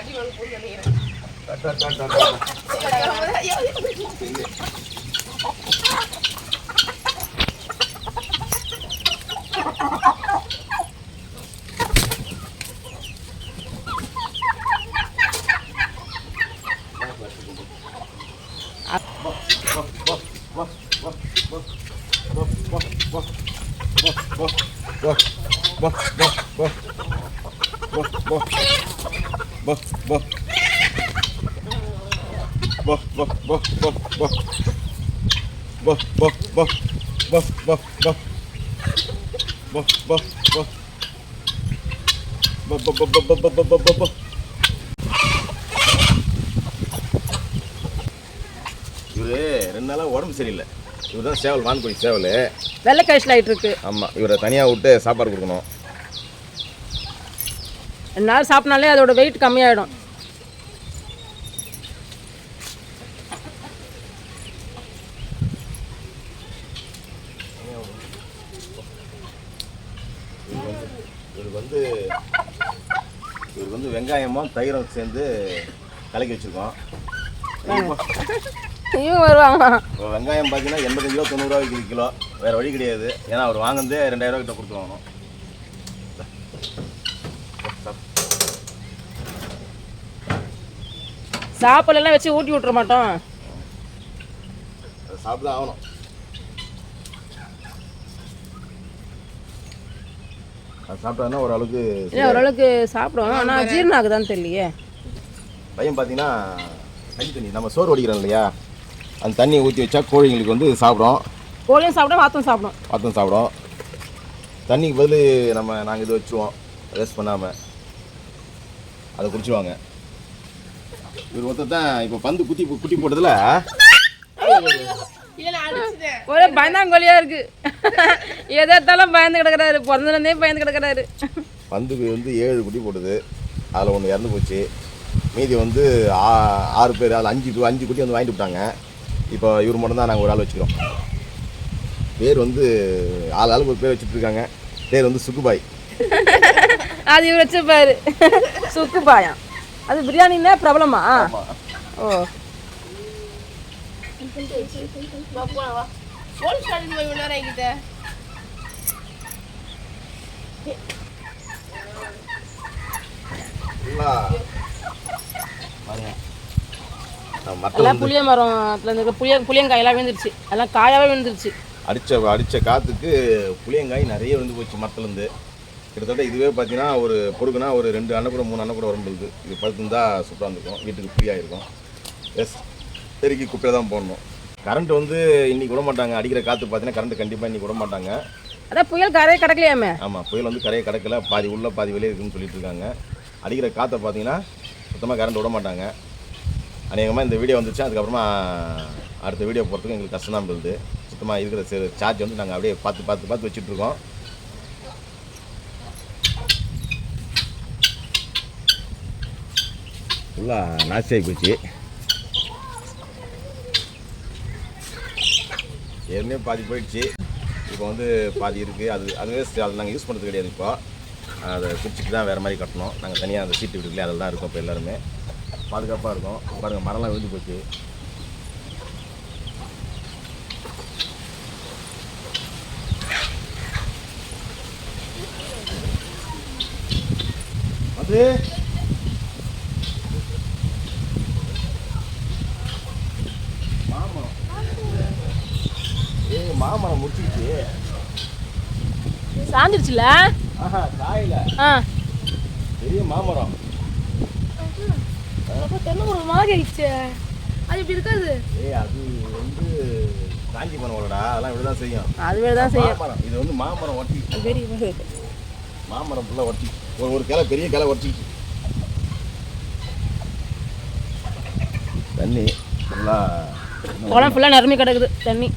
அடி வந்து போய் நினைக்கிறேன். இவரு 2 நாளா உடம்பு சரியில்லை. இவர் தான் சேவல், வான்கோழி சேவல், வெள்ளை கழிச்சல் ஆகிட்டு இருக்கு. ஆமாம், இவரை தனியாக விட்டு சாப்பாடு கொடுக்கணும். 2 நாள் சாப்பிட்னாலே அதோட வெயிட் கம்மியாயிடும். இவருக்கு வந்து வெங்காயமும் தயிரும் சேர்ந்து கலக்கி வச்சுருக்கோம். இவங்க வருவாங்க. வெங்காயம் பார்த்தீங்கன்னா 85 கிலோ 90 ரூபா விற்கிது கிலோ, வேறு வழி கிடையாது. ஏன்னா அவர் வாங்கினதே 2000 ரூபா கிட்ட கொடுத்து வாங்கணும். சாப்பாடுலாம் வச்சு ஊட்டி விட்டுற மாட்டோம், சாப்பிட ஆகணும். அது சாப்பிட்டாங்கன்னா ஓரளவுக்கு சாப்பிடுவோம். ஆனால் ஜீரணம் ஆகுதான்னு தெரியலையே. பையன் பார்த்தீங்கன்னா தண்ணி நம்ம சோறு வடிக்கிறோம் இல்லையா, அந்த தண்ணியை ஊற்றி வச்சா கோழிங்களுக்கு வந்து சாப்பிடும். கோழியும் சாப்பிடும், வாத்தும் சாப்பிடும். தண்ணிக்கு பதில் நாங்கள் இது வச்சுருவோம், வேஸ்ட் பண்ணாமல் அதை குடிச்சுவாங்க. இவர் ஒருத்தர் தான் இப்போ பந்து குட்டி போட்டதில் ஒரே பயந்தாங்கோலியா இருக்கு. எதாத்தாலும் பயந்து கிடக்குறாரு, பிறந்ததுலேருந்தே பயந்து கிடக்குறாரு. பந்துக்கு வந்து 7 குட்டி போடுது, அதில் ஒன்று இறந்து போச்சு. மீதி வந்து 6 பேர், அதில் 5 குட்டி வந்து வாங்கிட்டு விட்டாங்க. இப்போ இவர் மட்டும் தான் நாங்கள் ஒரு ஆள் வச்சுக்கிறோம். பேர் வந்து ஆளுக்கு ஒரு பேர் வச்சுட்ருக்காங்க. பேர் வந்து சுக்குபாய். அது இவர் வச்சுப்பாரு, சுக்குபாயா. அது பிரியாணின்னா பிரபலமா? ஓ, புளிய மரம் புளியங்காயெல்லாம் விழுந்துருச்சு, எல்லாம் காயாவே விழுந்துருச்சு. அடித்த காற்றுக்கு புளியங்காய் நிறைய விழுந்து போச்சு மரத்துலேருந்து. கிட்டத்தட்ட இதுவே பார்த்தீங்கன்னா ஒரு பொறுக்குனா ஒரு 2 அண்ணன் கூட 3 அண்ணன் கூட வரம்புது. இது பழுத்துருந்தா சூப்பராக இருந்திருக்கும், வீட்டுக்கு ஃப்ரீயாக இருக்கும். எஸ், பெருக்கி குப்பையில் தான் போடணும். கரண்ட் வந்து இன்னைக்கு விட மாட்டாங்க. அடிக்கிற காற்று பார்த்தீங்கன்னா கரண்ட் கண்டிப்பாக இன்னைக்கு விட மாட்டாங்க. அதான் புயல் கரையை கடக்கலையாமே. ஆமாம், புயல் வந்து கரையை கடக்கல, பாதி உள்ள பாதி வெளியே இருக்குன்னு சொல்லிட்டு இருக்காங்க. அடிக்கிற காற்றை பார்த்தீங்கன்னா சுத்தமாக கரண்ட் விட மாட்டாங்க. அநேகமாக இந்த வீடியோ வந்துச்சு, அதுக்கப்புறமா அடுத்த வீடியோ போகிறதுக்கு எங்களுக்கு கஷ்டம் தான் இருந்தது. சுத்தமாக இருக்கிற சார்ஜ் வந்து நாங்கள் அப்படியே பார்த்து வச்சுட்ருக்கோம். ஃபுல்லாக நாஸ்தி போச்சு. ஏற்கனவே பாதி போயிடுச்சு, இப்போ வந்து பாதி இருக்குது. அதுவே அது நாங்கள் யூஸ் பண்ணுறது கிடையாது. இப்போ அதை பிடிச்சிட்டு தான் வேறு மாதிரி கட்டணும். நாங்கள் தனியாக அந்த சீட்டு வீட்டுக்குள்ளே அதில் தான் இருக்கோம். இப்போ எல்லாருமே பாதுகாப்பாக இருக்கும். பாருங்கள், மரம்லாம் விழுந்து போச்சு. அது மாமரம், மாமரம் முடிச்சிருச்சு. சாஞ்சிருச்சுல. ஆஹா, காயில பெரிய மாமரம். தென்னை ஒரு மாதிரி ஆயிடுச்சு. அது இப்படி இருக்காது. அது வந்து காஞ்சி மரம்டா, அதெல்லாம் இப்படிதான் செய்யும். அதுவே தான் செய்யும். மாமரம் இது வந்து மாமரம் ஒட்டி, பெரிய மாமரம் ஃபுல்லாக ஒட்டி ஒரு கிளை, பெரிய கிளை ஒட்டிச்சு. தண்ணி குளம் ஃபுல்லாக நிரம்பி கிடக்குது. தண்ணி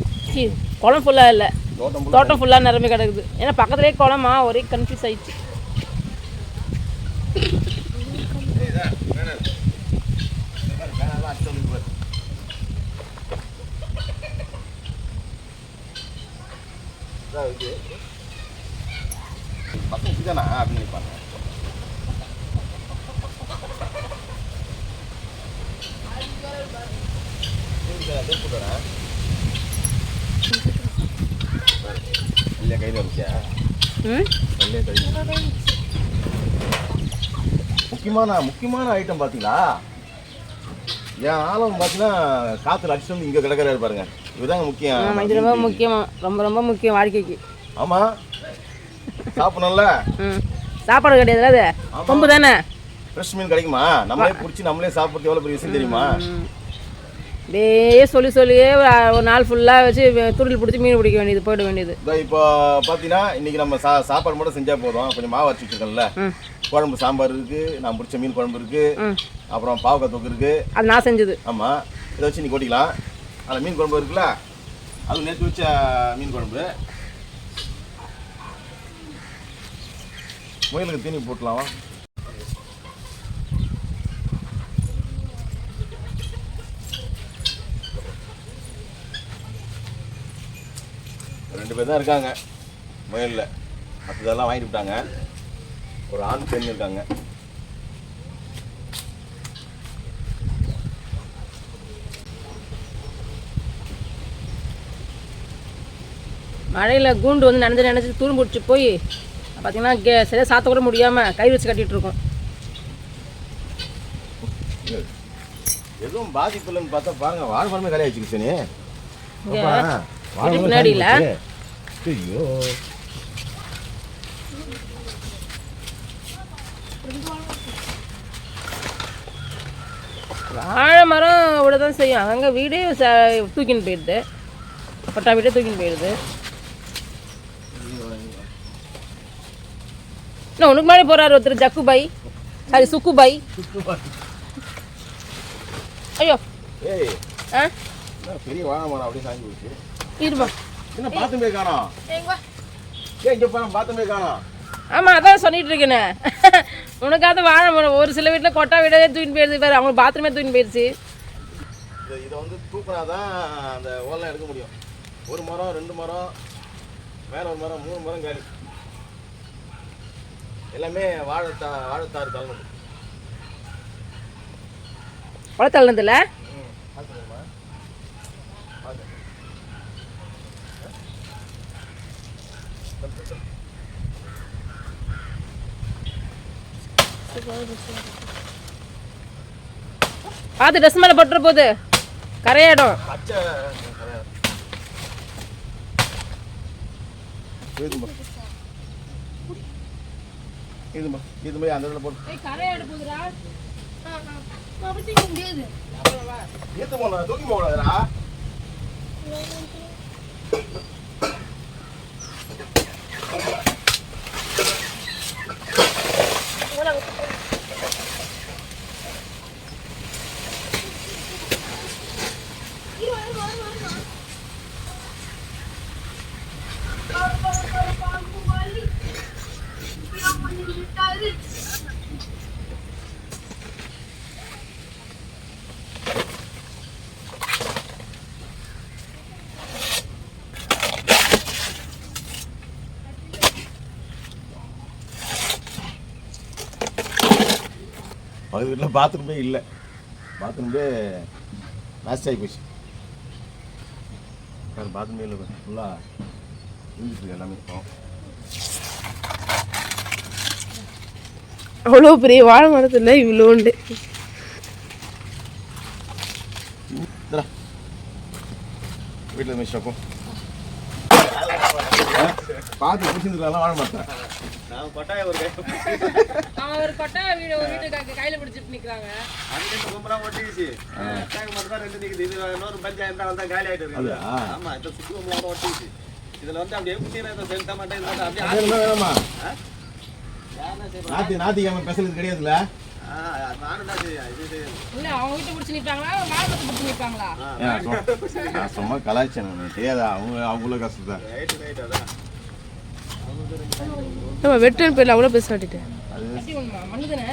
குளம் ஃபுல்லாக இல்லை, தோட்டம் ஃபுல்லாக நிரம்பி கிடக்குது. ஏன்னா பக்கத்துலேயே குளமா, ஒரே கன்ஃபியூஸ் ஆயிடுச்சு. தானா அப்படின்னு நினைப்பாங்க. இல்லையா கையில் வந்துச்சா? இல்லையா கையில். முக்கியமான ஐட்டம் பார்த்தீங்களா? என் ஆழம் பார்த்தீங்கன்னா காற்றுல அடிச்சு வந்து இங்கே கிடக்கிறாரு பாருங்க. இதுதாங்க முக்கியம். இது ரொம்ப முக்கியம், ரொம்ப முக்கியம் வாழ்க்கைக்கு. ஆமாம், சாப்பிடணும்ல. சாப்பாடு கிடையாது, அது கொம்பு தானே. ஃப்ரெஷ் மீன் கிடைக்குமா? நம்மளே பிடிச்சி நம்மளே சாப்பிட்றது எவ்வளோ பெரிய விஷயம் தெரியுமா? அப்படியே சொல்லியே ஒரு நாள் ஃபுல்லாக வச்சு துருள் பிடிச்சி மீன் பிடிக்க வேண்டியது, போயிட வேண்டியது. இப்போ பார்த்தீங்கன்னா இன்றைக்கி நம்ம சாப்பாடு மட்டும் செஞ்சால் போதும். கொஞ்சம் மாவு அரைச்சி வச்சுருக்கோம்ல, குழம்பு சாம்பார் இருக்குது, நான் பிடிச்ச மீன் குழம்பு இருக்குது, அப்புறம் பாவக்காய் தொக்கு இருக்குது. அது நான் செஞ்சது. ஆமாம், இதை வச்சு நீ கொட்டிக்கலாம். அதில் மீன் குழம்பு இருக்குல்ல, அது நேற்று வச்ச மீன் குழம்பு. முயலுக்கு தீனி போட்டலாம். ரெண்டு பேர் தான் இருக்காங்க முயலில், மற்றதெல்லாம் வாங்கிட்டு விட்டாங்க. ஒரு ஆண் பெண் இருக்காங்க. மழையில் கூண்டு வந்து நினைச்சு தூரம் பிடிச்சி போய் பார்த்தீங்கன்னா சரியாக சாத்த கூட முடியாமல் கை வச்சு கட்டிகிட்டு இருக்கோம். எதுவும் பாதிப்பு இல்லைன்னு பார்த்தா பாருங்க, வாழைப்பழமே கலையா வச்சுக்கிச்சு. பின்னாடி இல்லை. ஐயோ, வாழை மரம் இவ்வளோ தான் செய்யும். அங்கங்கே வீடே தூக்கின்னு போயிடுது, பட்டா வீடே தூக்கின்னு போயிடுது. இன்னும் உனக்கு முன்னாடி போகிறாரு ஒருத்தர், ஜக்குபாய், சாரி சுக்குபாய். ஐயோ, ஏய் பெரிய வாழை மரம் அப்படியே சாஞ்சி போச்சு. இருப்பா, என்ன பாத்துமே காணோம்? இங்கே போகிறோம், பாத்துமே காணோம். ஆமாம், அதான் சொல்லிட்டு இருக்கேனே. உனக்காவது வாழை மரம் ஒரு சில வீட்டில் கொட்டா வீடே தூக்கின்னு போயிடுது பாரு, அவங்களுக்கு பாத்ரூமே தூக்கின்னு போயிடுச்சு. இதை வந்து தூக்கினாதான் அந்த ஓலாம் எடுக்க முடியும். ஒரு மரம், ரெண்டு மரம், மேலே ஒரு மரம், 3 மரம் காலி. எல்லாமே வாழைத்தாறு தள்ளணும். கொலை தள்ளதில்ல. பார்த்து ட்ரெஸ் மேலே போட்டுற போகுது, கரையாடும். இது மாதிரி அந்த இடத்துல போட்டு கரையாடு போகுதுடா. அப்படி தூக்க முடியாது. ஏற்று போனா தூக்கி போகக்கூடாதுடா. பகுதி வீட்டில் பாத்ரூமே இல்லை, பாத்ரூமே நாஸ்ட் ஆகி போச்சு. பாத்ரூமே இல்லை, ஃபுல்லாக இருந்துட்டு எல்லாமே. அவ்வளோ பெரிய வாழை மரத்தில் இவ்வளோ உண்டு. வீட்டில் மிஷப்போ பார்த்து பிடிச்சிருந்துக்கலாம் வாழ மாட்டேன். அவன் ஒரு கொட்டாய வீடு ஒரு வீட்டுக்கு கையில பிடிச்சிட்டு நிக்கிறாங்க. நாத்திக்கிழமை ஸ்பெஷல் கிடையாதுல்ல? இல்ல அவங்க வீட்டு பிடிச்சி நிப்பாங்களா, வாழைப்பழத்தை பிடிச்சி நிப்பாங்களா? சும்மா கலாச்சாரம் தெரியாதா? அவங்கள கஷ்டம் நம்ம வெட்டுன்னு பேர்ல அவ்வளோ பேச மாட்டேன். மண்ணு தானே,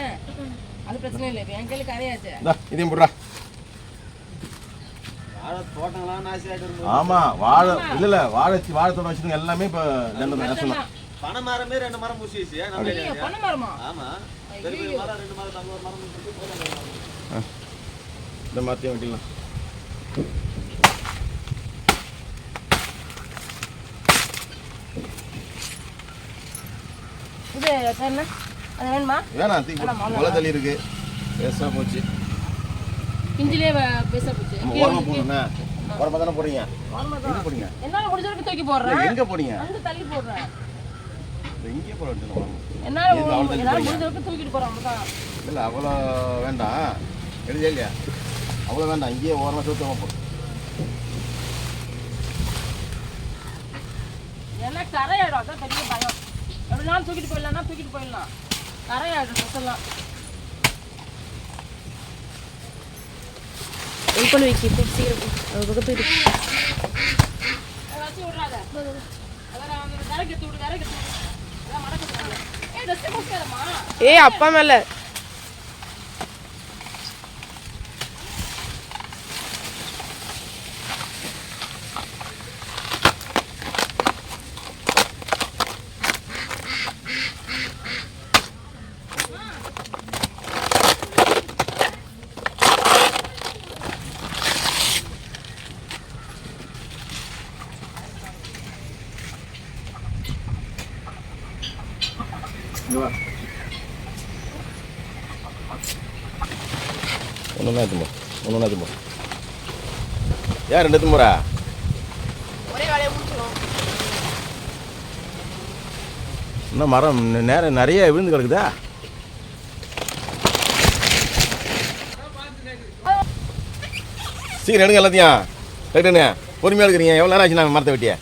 அது பிரச்சனை இல்லை. என் கையில கரையாச்சு. இதையும் போடுறா. ஆமா வாழை இல்ல வாழைத்தோட வச்சுருங்க எல்லாமே இப்போ பனை மரமே 2 மரம் முடிச்சிச்சு. பனை மரமா? ஆமா, பெரிய மரம் 2 மரம் தங்க ஒரு மரம் முடிச்சு போலாம். இந்த மாத்தியம் வெட்டிடலாம். இது என்ன அது வேணுமா? வேணாம், தீ மொளை தள்ளி இருக்கு, பேசா போச்சு. பிஞ்சிலே பேசா போச்சு. ஓரமா போடுங்க, ஓரமா தானே போடுறீங்க. எங்க போடுங்க? என்னால முடிஞ்ச வரைக்கும் தூக்கி போடுறேன். எங்க போடுங்க? அங்க தள்ளி போடுறேன். எங்கே போட வேண்டியது? என்னால முடிஞ்ச வரைக்கும் தூக்கிட்டு போறேன். அவ்வளோதான். இல்லை அவ்வளோ வேண்டாம், எழுதியா இல்லையா? அவ்வளோ வேண்டாம், இங்கேயே ஓரமாக சுத்தமாக போடும். ஏன்னா கரையாயிடும், அதான் பெரிய பயம். எப்படி நாள் தூக்கிட்டு போயிடலாம். கரையாயிடும் சுத்தலாம். பண்ணி வைக்க சீக்கிரம் அது பக்கம் போயிட்டு வச்சு விட்றாத. அதான் விறகு விடு அதான் மடக்கு. ட்ரெஸ் போஸ்டாதம்மா. அப்பா மேல ஒன்றுனா எத்தும்போ. ஏன் 2 எத்தும்போரா? ஒரே வேலையை முடிச்சிடும். இன்னும் மரம் நேரம் நிறைய விழுந்து கிடக்குதா? சீக்கிரம் எடுங்க எல்லாத்தையும். ரைட்டுண்ணே, பொறுமையாக எடுக்கிறீங்க. எவ்வளோ நேரம் ஆச்சு நான் மரத்தை வெட்டிய?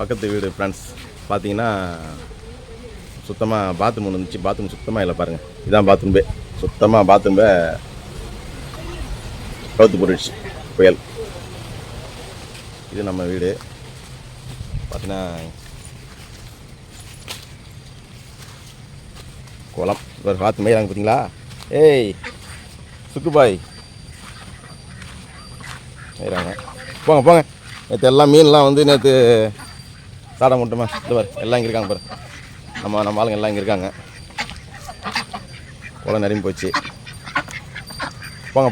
பக்கத்து வீடு ஃப்ரெண்ட்ஸ் பார்த்தீங்கன்னா சுத்தமாக பாத்ரூம் ஒன்று இருந்துச்சு. பாத்ரூம் சுத்தமாக இல்லை பாருங்கள். இதான் பாத்ரூம்பே. சுத்தமாக பாத்ரூம்பே கவுத்து போட்டுடுச்சு புயல். இது நம்ம வீடு பார்த்தீங்கன்னா குளம். ஒரு காற்று மேய்றாங்க பார்த்தீங்களா? ஏய் சுக்குபாய் மேய்றாங்க. போங்க. நேற்று எல்லாம் மீன்லாம் வந்து நேற்று சாட முட்டமா இது பாரு, எல்லாம் இங்கே இருக்காங்க பாரு. நம்ம ஆளுங்க எல்லாம் இங்கே இருக்காங்க. குளம் நிறைய போச்சு. போங்க.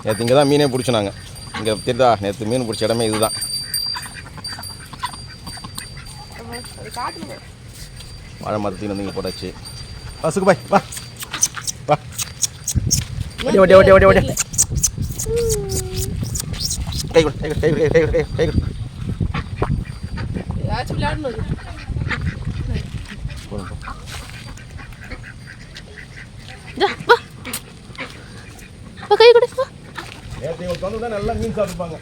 நேற்று இங்கே தான் மீனே பிடிச்சோம். இங்கே தெரியுதா? நேற்று மீன் பிடிச்ச இடமே இதுதான். வாழை மரத்தையும் வந்து இங்கே போட்டாச்சு. சுக்குபாய் வா. ஓடி. கை கொடு. கை கொடுப்பா. நேற்று இவங்க தொந்தல் தான் நல்லா மீன் சாப்பிட்டுப்பாங்க.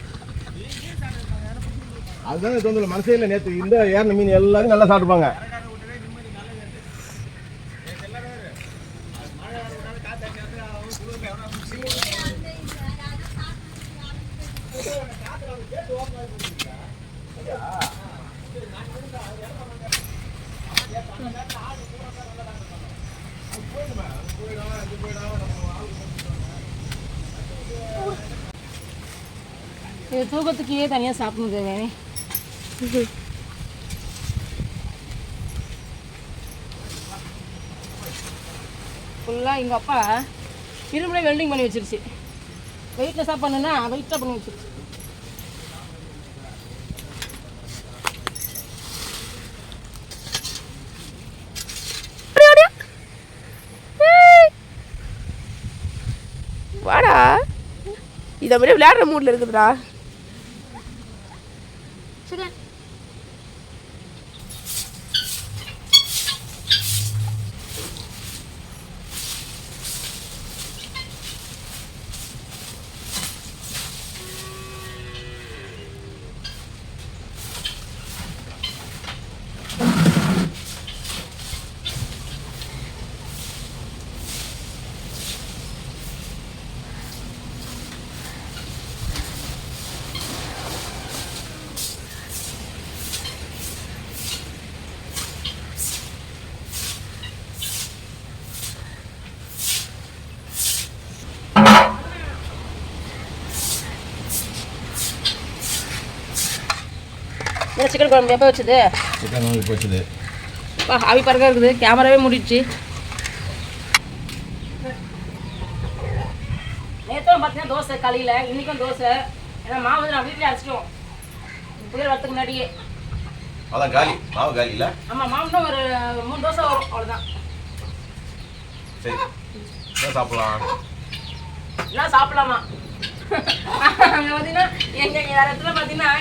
அதுதானே தொந்தல் மனசே இல்லை. நேற்று இந்த ஏறின மீன் எல்லாரும் நல்லா சாப்பிட்டுப்பாங்க. இது தூக்கத்துக்கே தனியாக சாப்பிடுங்க. ஃபுல்லாக எங்கள் அப்பா இரும்புல வெல்டிங் பண்ணி வச்சிருச்சு. வெயிட்டில் சாப்பிட்ணுன்னா வெயிட்டாக பண்ணி வச்சிருச்சு. வாடா, இதை மாதிரி விளையாடுற மூடில் இருக்குதுடா. சரி, இந்த சிக்கன் குழம்பு எப்போ வச்சுது? சிக்கன் இப்போ வச்சுது. ஆவி பறக்க இருக்குது. கேமராவே மூடிடுச்சு. நேற்றும் பார்த்தீங்கன்னா தோசை காலையில், இன்றைக்கும் தோசை. ஏன்னா மாவு வந்து நான் வீட்டிலே அரைச்சிட்டோம் புயல் வரத்துக்கு முன்னாடியே. அதான் காலி, மாவு காலி இல்லை? ஆமாம், மாவுன்னா ஒரு 3 தோசை வரும், அவ்வளோதான். சரி, என்ன சாப்பிடலாம்? எல்லாம் சாப்பிடலாமா? அங்கே பார்த்தீங்கன்னா எங்கள் வேறு இடத்துல பார்த்தீங்கன்னா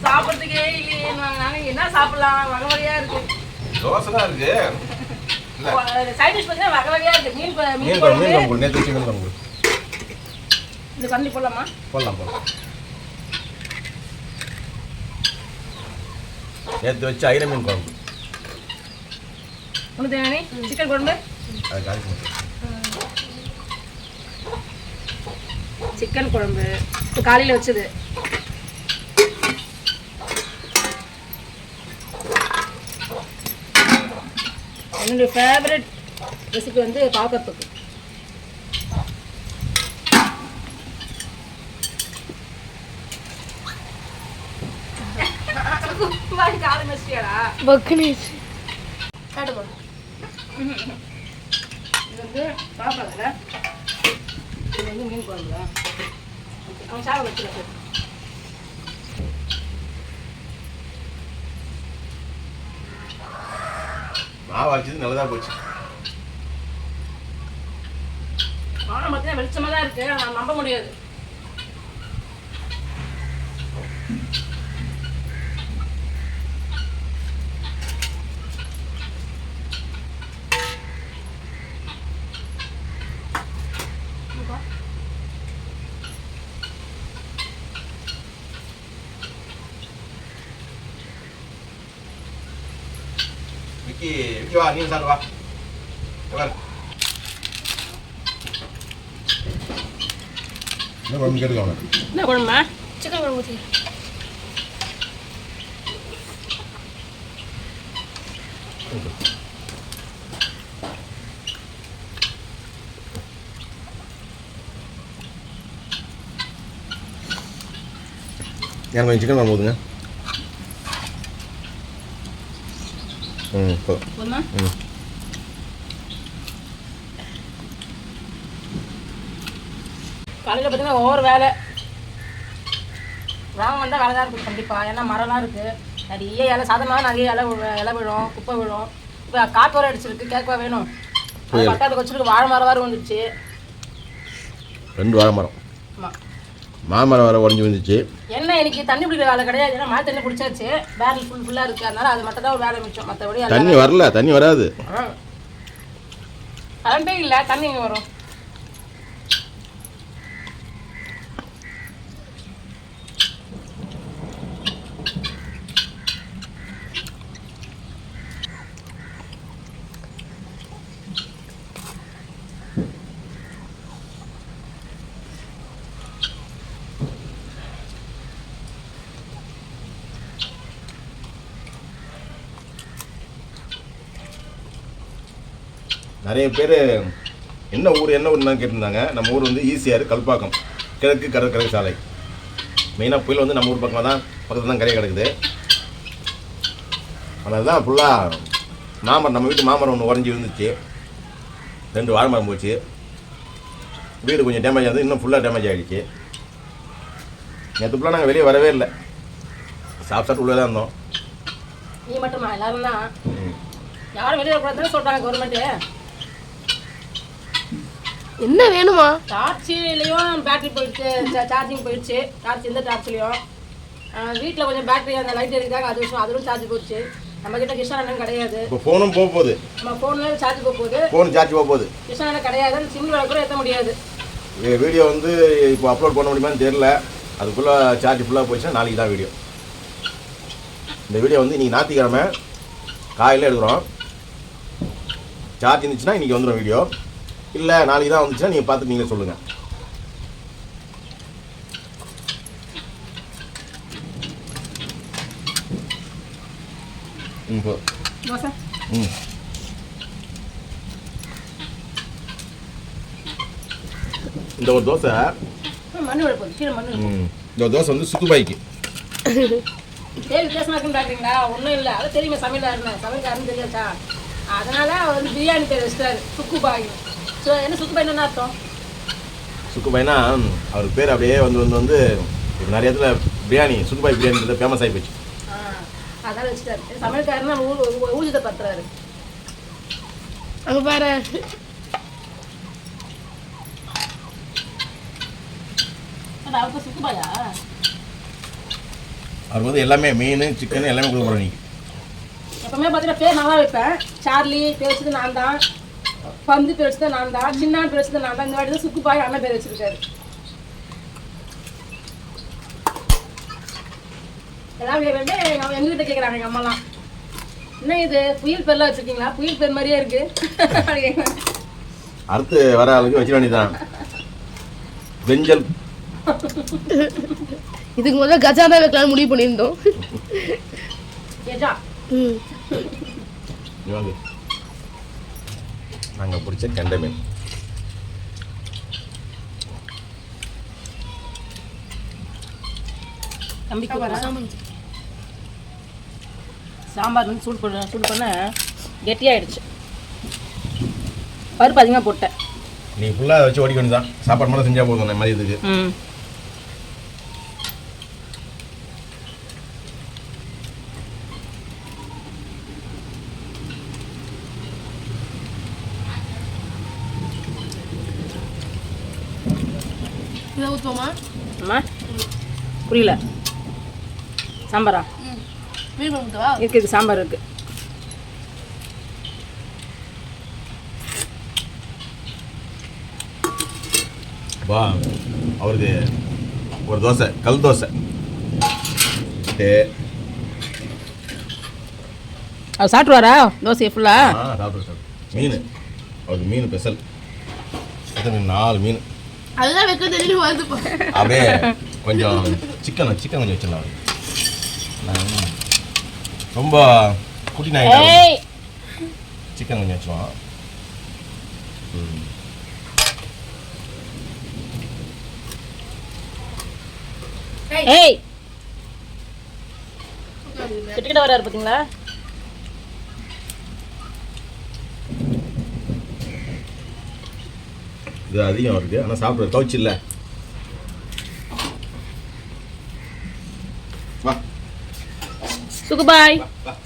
சாப்பிட்றதுக்கே இல்லையே. நாங்கள் என்ன சாப்பிடலாம்? வகை வகையாக இருக்குது. தோசை தான் இருக்கு. சைட் டிஷ் பார்த்தீங்கன்னா வகை வகையாக இருக்குது. மீன் மீன் குழம்பு நேற்று வச்சு மீன் குழம்பு. இந்த கரண்டி போடலாமா? போடலாம். நேற்று வச்சு ஐர மீன் குழம்பு. ஒன்று தேவையானே சிக்கன் குழம்பு. அது காலி சிக்கன் குழம்பு இப்போ காலையில் வச்சது. என்னுடைய ஃபேவரட் ரெசிபி வந்து பாக்கறதுக்கு. காலை மசியாடா பக்னேஷ் இது வந்து சாப்பாடுல, இது வந்து மீன் குழம்புல. அவன் சாப்பிட வச்சுருக்காரு. மாவு அரைச்சது நல்லதாக போச்சு. ஆனால் பார்த்தீங்கன்னா வெளிச்சமாக தான் இருக்கு. நான் நம்ப முடியாது. விக்கி வா, நீ சாப்பிடு வா. என்ன குழம்பு கேட்டுக்கோங்க? என்ன குழம்பா? சிக்கன் குழம்பு ஊற்றி. எனக்கு கொஞ்சம் சிக்கன் குழம்பு ஊற்றுங்க. போதுமா? காலையில் பார்த்தீங்கன்னா ஒவ்வொரு வேலை வாங்க வந்தால் வேலை தான் இருக்குது கண்டிப்பாக. ஏன்னா மரம்லாம் இருக்குது, நிறைய இலை, சாதமாக நிறைய இலை விழும், குப்பை விழும். இப்போ காற்று வர அடிச்சிருக்கு, கேட்கவா வேணும்? பக்கத்துக்கு வச்சுருக்கு. வாழை மரம் வேறு வந்துடுச்சு. 2 வாழை மரம். ஆமாம், மாமரம் வேறு உடஞ்சி வந்துச்சு. என்ன எனக்கு தண்ணி பிடிக்கிற வேலை கிடையாது. ஏன்னா மழை தண்ணி பிடிச்சாச்சு, பேரல் ஃபுல்லாக இருக்குது. அதனால அது மட்டும் தான் ஒரு வேலை மிச்சம். மற்றபடி தண்ணி வரல, தண்ணி வராது. கரண்டே இல்லை, தண்ணி இங்கே வரும். நிறைய பேர் என்ன ஊர்னு கேட்டிருந்தாங்க. நம்ம ஊர் வந்து ஈசிஆர் கல்பாக்கம் கிழக்கு கடற்கரை சாலை. மெயினாக புயல் வந்து நம்ம ஊர் பக்கம் தான், பக்கத்தில் தான் கரையை கிடக்குது. அதனால தான் ஃபுல்லாக மாமரம், நம்ம வீட்டு மாமரம் ஒன்று உடஞ்சி இருந்துச்சு, 2 வாழை மரம் போச்சு. வீடு கொஞ்சம் டேமேஜ் ஆகுது, இன்னும் ஃபுல்லாக டேமேஜ் ஆகிடுச்சு. நேற்று ஃபுல்லாக நாங்கள் வெளியே வரவே இல்லை, சாப்பிட்டு உள்ளே தான் இருந்தோம். நீ மட்டுமா? எல்லாரும் தான். யாரும் வெளியே வரக்கூடாதுன்னு சொல்கிறாங்க கவர்மெண்ட்டு. என்ன வேணுமா? டார்ச்சிலையும் பேட்டரி போயிடுச்சு, சார்ஜிங் போயிடுச்சு. டார்ச் எந்த டார்ச்லையும் வீட்டில் கொஞ்சம் பேட்டரி அந்த லைட் இருக்காங்க, அதுவும் சார்ஜ் போயிடுச்சு. நம்ம கிட்ட கிருஷ்ணா அண்ணன் கிடையாது. இப்போ ஃபோனும் போக போகுது, நம்ம ஃபோனில் சார்ஜ் போக போகுது, ஃபோன் சார்ஜ் போக போகுது. கிருஷ்ணா அண்ணன் கிடையாது, அந்த சிம் கூட ஏற்ற முடியாது. வீடியோ வந்து இப்போ அப்லோட் பண்ண முடியுமான்னு தெரியல. அதுக்குள்ளே சார்ஜ் ஃபுல்லாக போயிடுச்சுன்னா நாளைக்கு தான் வீடியோ. இந்த வீடியோ வந்து இன்றைக்கி ஞாயிற்றுக்கிழமை காலையில் எடுக்கிறோம். சார்ஜ் இருந்துச்சுன்னா இன்றைக்கி வந்துடும் வீடியோ, இல்லை நாளைக்கு தான் வந்துச்சுன்னா நீங்கள் பார்த்துட்டு நீங்களே சொல்லுங்கள். தோசை இந்த ஒரு தோசை மண்ணு விழப்போகுது, கீழே மண்ணு. இந்த தோசை வந்து சுக்குபாய்க்கு சரி வித்தியாசமாக்குன்னு பார்க்குறீங்களா? ஒன்றும் இல்லை, அது தெரியுமா சமையல்காரன்னு தெரியாச்சா? அதனால அவர் வந்து பிரியாணி பேர் வச்சிட்டாரு சுக்குபாய். ஸோ என்ன சுக்குபாய் என்ன அர்த்தம்? சுக்குபாய்னா அவருக்கு பேர் அப்படியே வந்து இப்போ நிறைய இடத்துல பிரியாணி சுக்குபாய் பிரியாணி ஃபேமஸ் ஆகி போச்சு. அதான் வச்சுட்டாரு. சமையல்காரன்னா ஊழியத்தை பத்துறாரு. அங்க பாரு. அவருக்கு சுக்குபாயா? அவர் வந்து எல்லாமே மீன் சிக்கன் எல்லாமே கொடுக்குறோம். நீங்கள் எப்பவுமே பார்த்தீங்கன்னா பேர் நல்லா வைப்பேன். சார்லி பேர் வச்சது நான் தான், பந்து பேர் வச்சது நான் தான், சின்னான் பேர் வச்சது நான் தான். இந்த வாட்டி தான் சுக்குபாய் அண்ணன் பேர் வச்சிருக்காரு. எல்லாம் வந்து நம்ம எங்ககிட்ட கேட்குறாங்க எங்கள் அம்மாலாம், என்ன இது புயல் பேர்லாம் வச்சுருக்கீங்களா? புயல் பேர் மாதிரியே இருக்கு. அடுத்து வர ஆளுக்கு வச்சிட வேண்டியதான் வெஞ்சல். இதுக்கு முதல்ல கஜா தான் வைக்கலாம்னு முடிவு பண்ணியிருந்தோம். கேட்டா நாங்கள் பிடிச்ச கெண்டை மீன். சாம்பார் வந்து சூடு பண்ண கெட்டியாயிடுச்சு. பருப்பு அதிகமாக போட்டேன். நீ ஃபுல்லாக வச்சு ஓடிக்க வேண்டியதான், சாப்பாடு மட்டும் செஞ்சால் போதும் இந்த மாதிரி இதுக்கு. இதை ஊற்றுவோமா? அம்மா புரியல. சாம்பாரா? மீன் ஊற்றுவா? இருக்குது, சாம்பார் இருக்கு. வா அவருக்கு ஒரு தோசை, கல் தோசை. அவர் சாப்பிட்டுவாரா தோசையை ஃபுல்லா? சாப்பிட்டு மீன் அவருக்கு மீன் ஸ்பெஷல். 4 மீன் அதுதான் வைக்க தெரியும். வந்து அப்படியே கொஞ்சம் சிக்கன் கொஞ்சம் வச்சிடலாம். ரொம்ப குட்டி நாய் சிக்கன் கொஞ்சம் வச்சுருவோம். ஏய் கிட்ட வராரு பார்த்தீங்களா? இது அதிகம் இருக்கு, ஆனால் சாப்பிட்ற கவுச்சு இல்லை. வா சுகுபாய்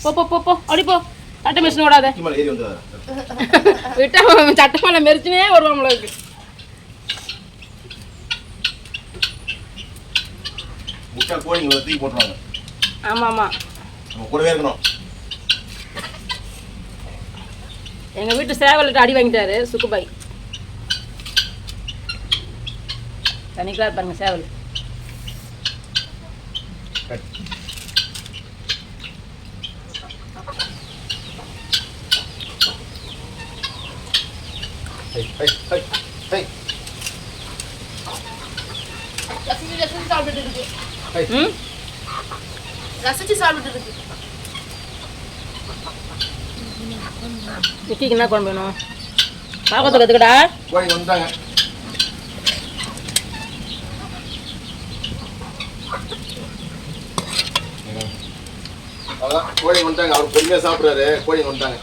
போ போ போ போ அப்படி போ. சட்டை மிஷின் ஓடாத ஏறி வந்து விட்டா சட்டை மேலே மெரிச்சுனே வருவான் நம்மளுக்கு. முட்டை கோழி தூக்கி போட்டுருவாங்க. ஆமாம் ஆமாம், நம்ம கூடவே இருக்கணும். எங்கள் வீட்டு சேவல்கிட்ட அடி வாங்கிட்டாரு சுக்குபாய். தனிக்கலாக பாருங்க சேவல். ரசிச்சு சாப்பிட்டு இருக்கு. இட்லிக்கு என்ன குழம்பு வேணும்? பாக்கத்தை கற்றுக்கடா. கோழி வந்துட்டாங்க. அதான் கோழி வந்துட்டாங்க. அவர் பொறுமையாக சாப்பிட்றாரு. கோழி வந்துட்டாங்க.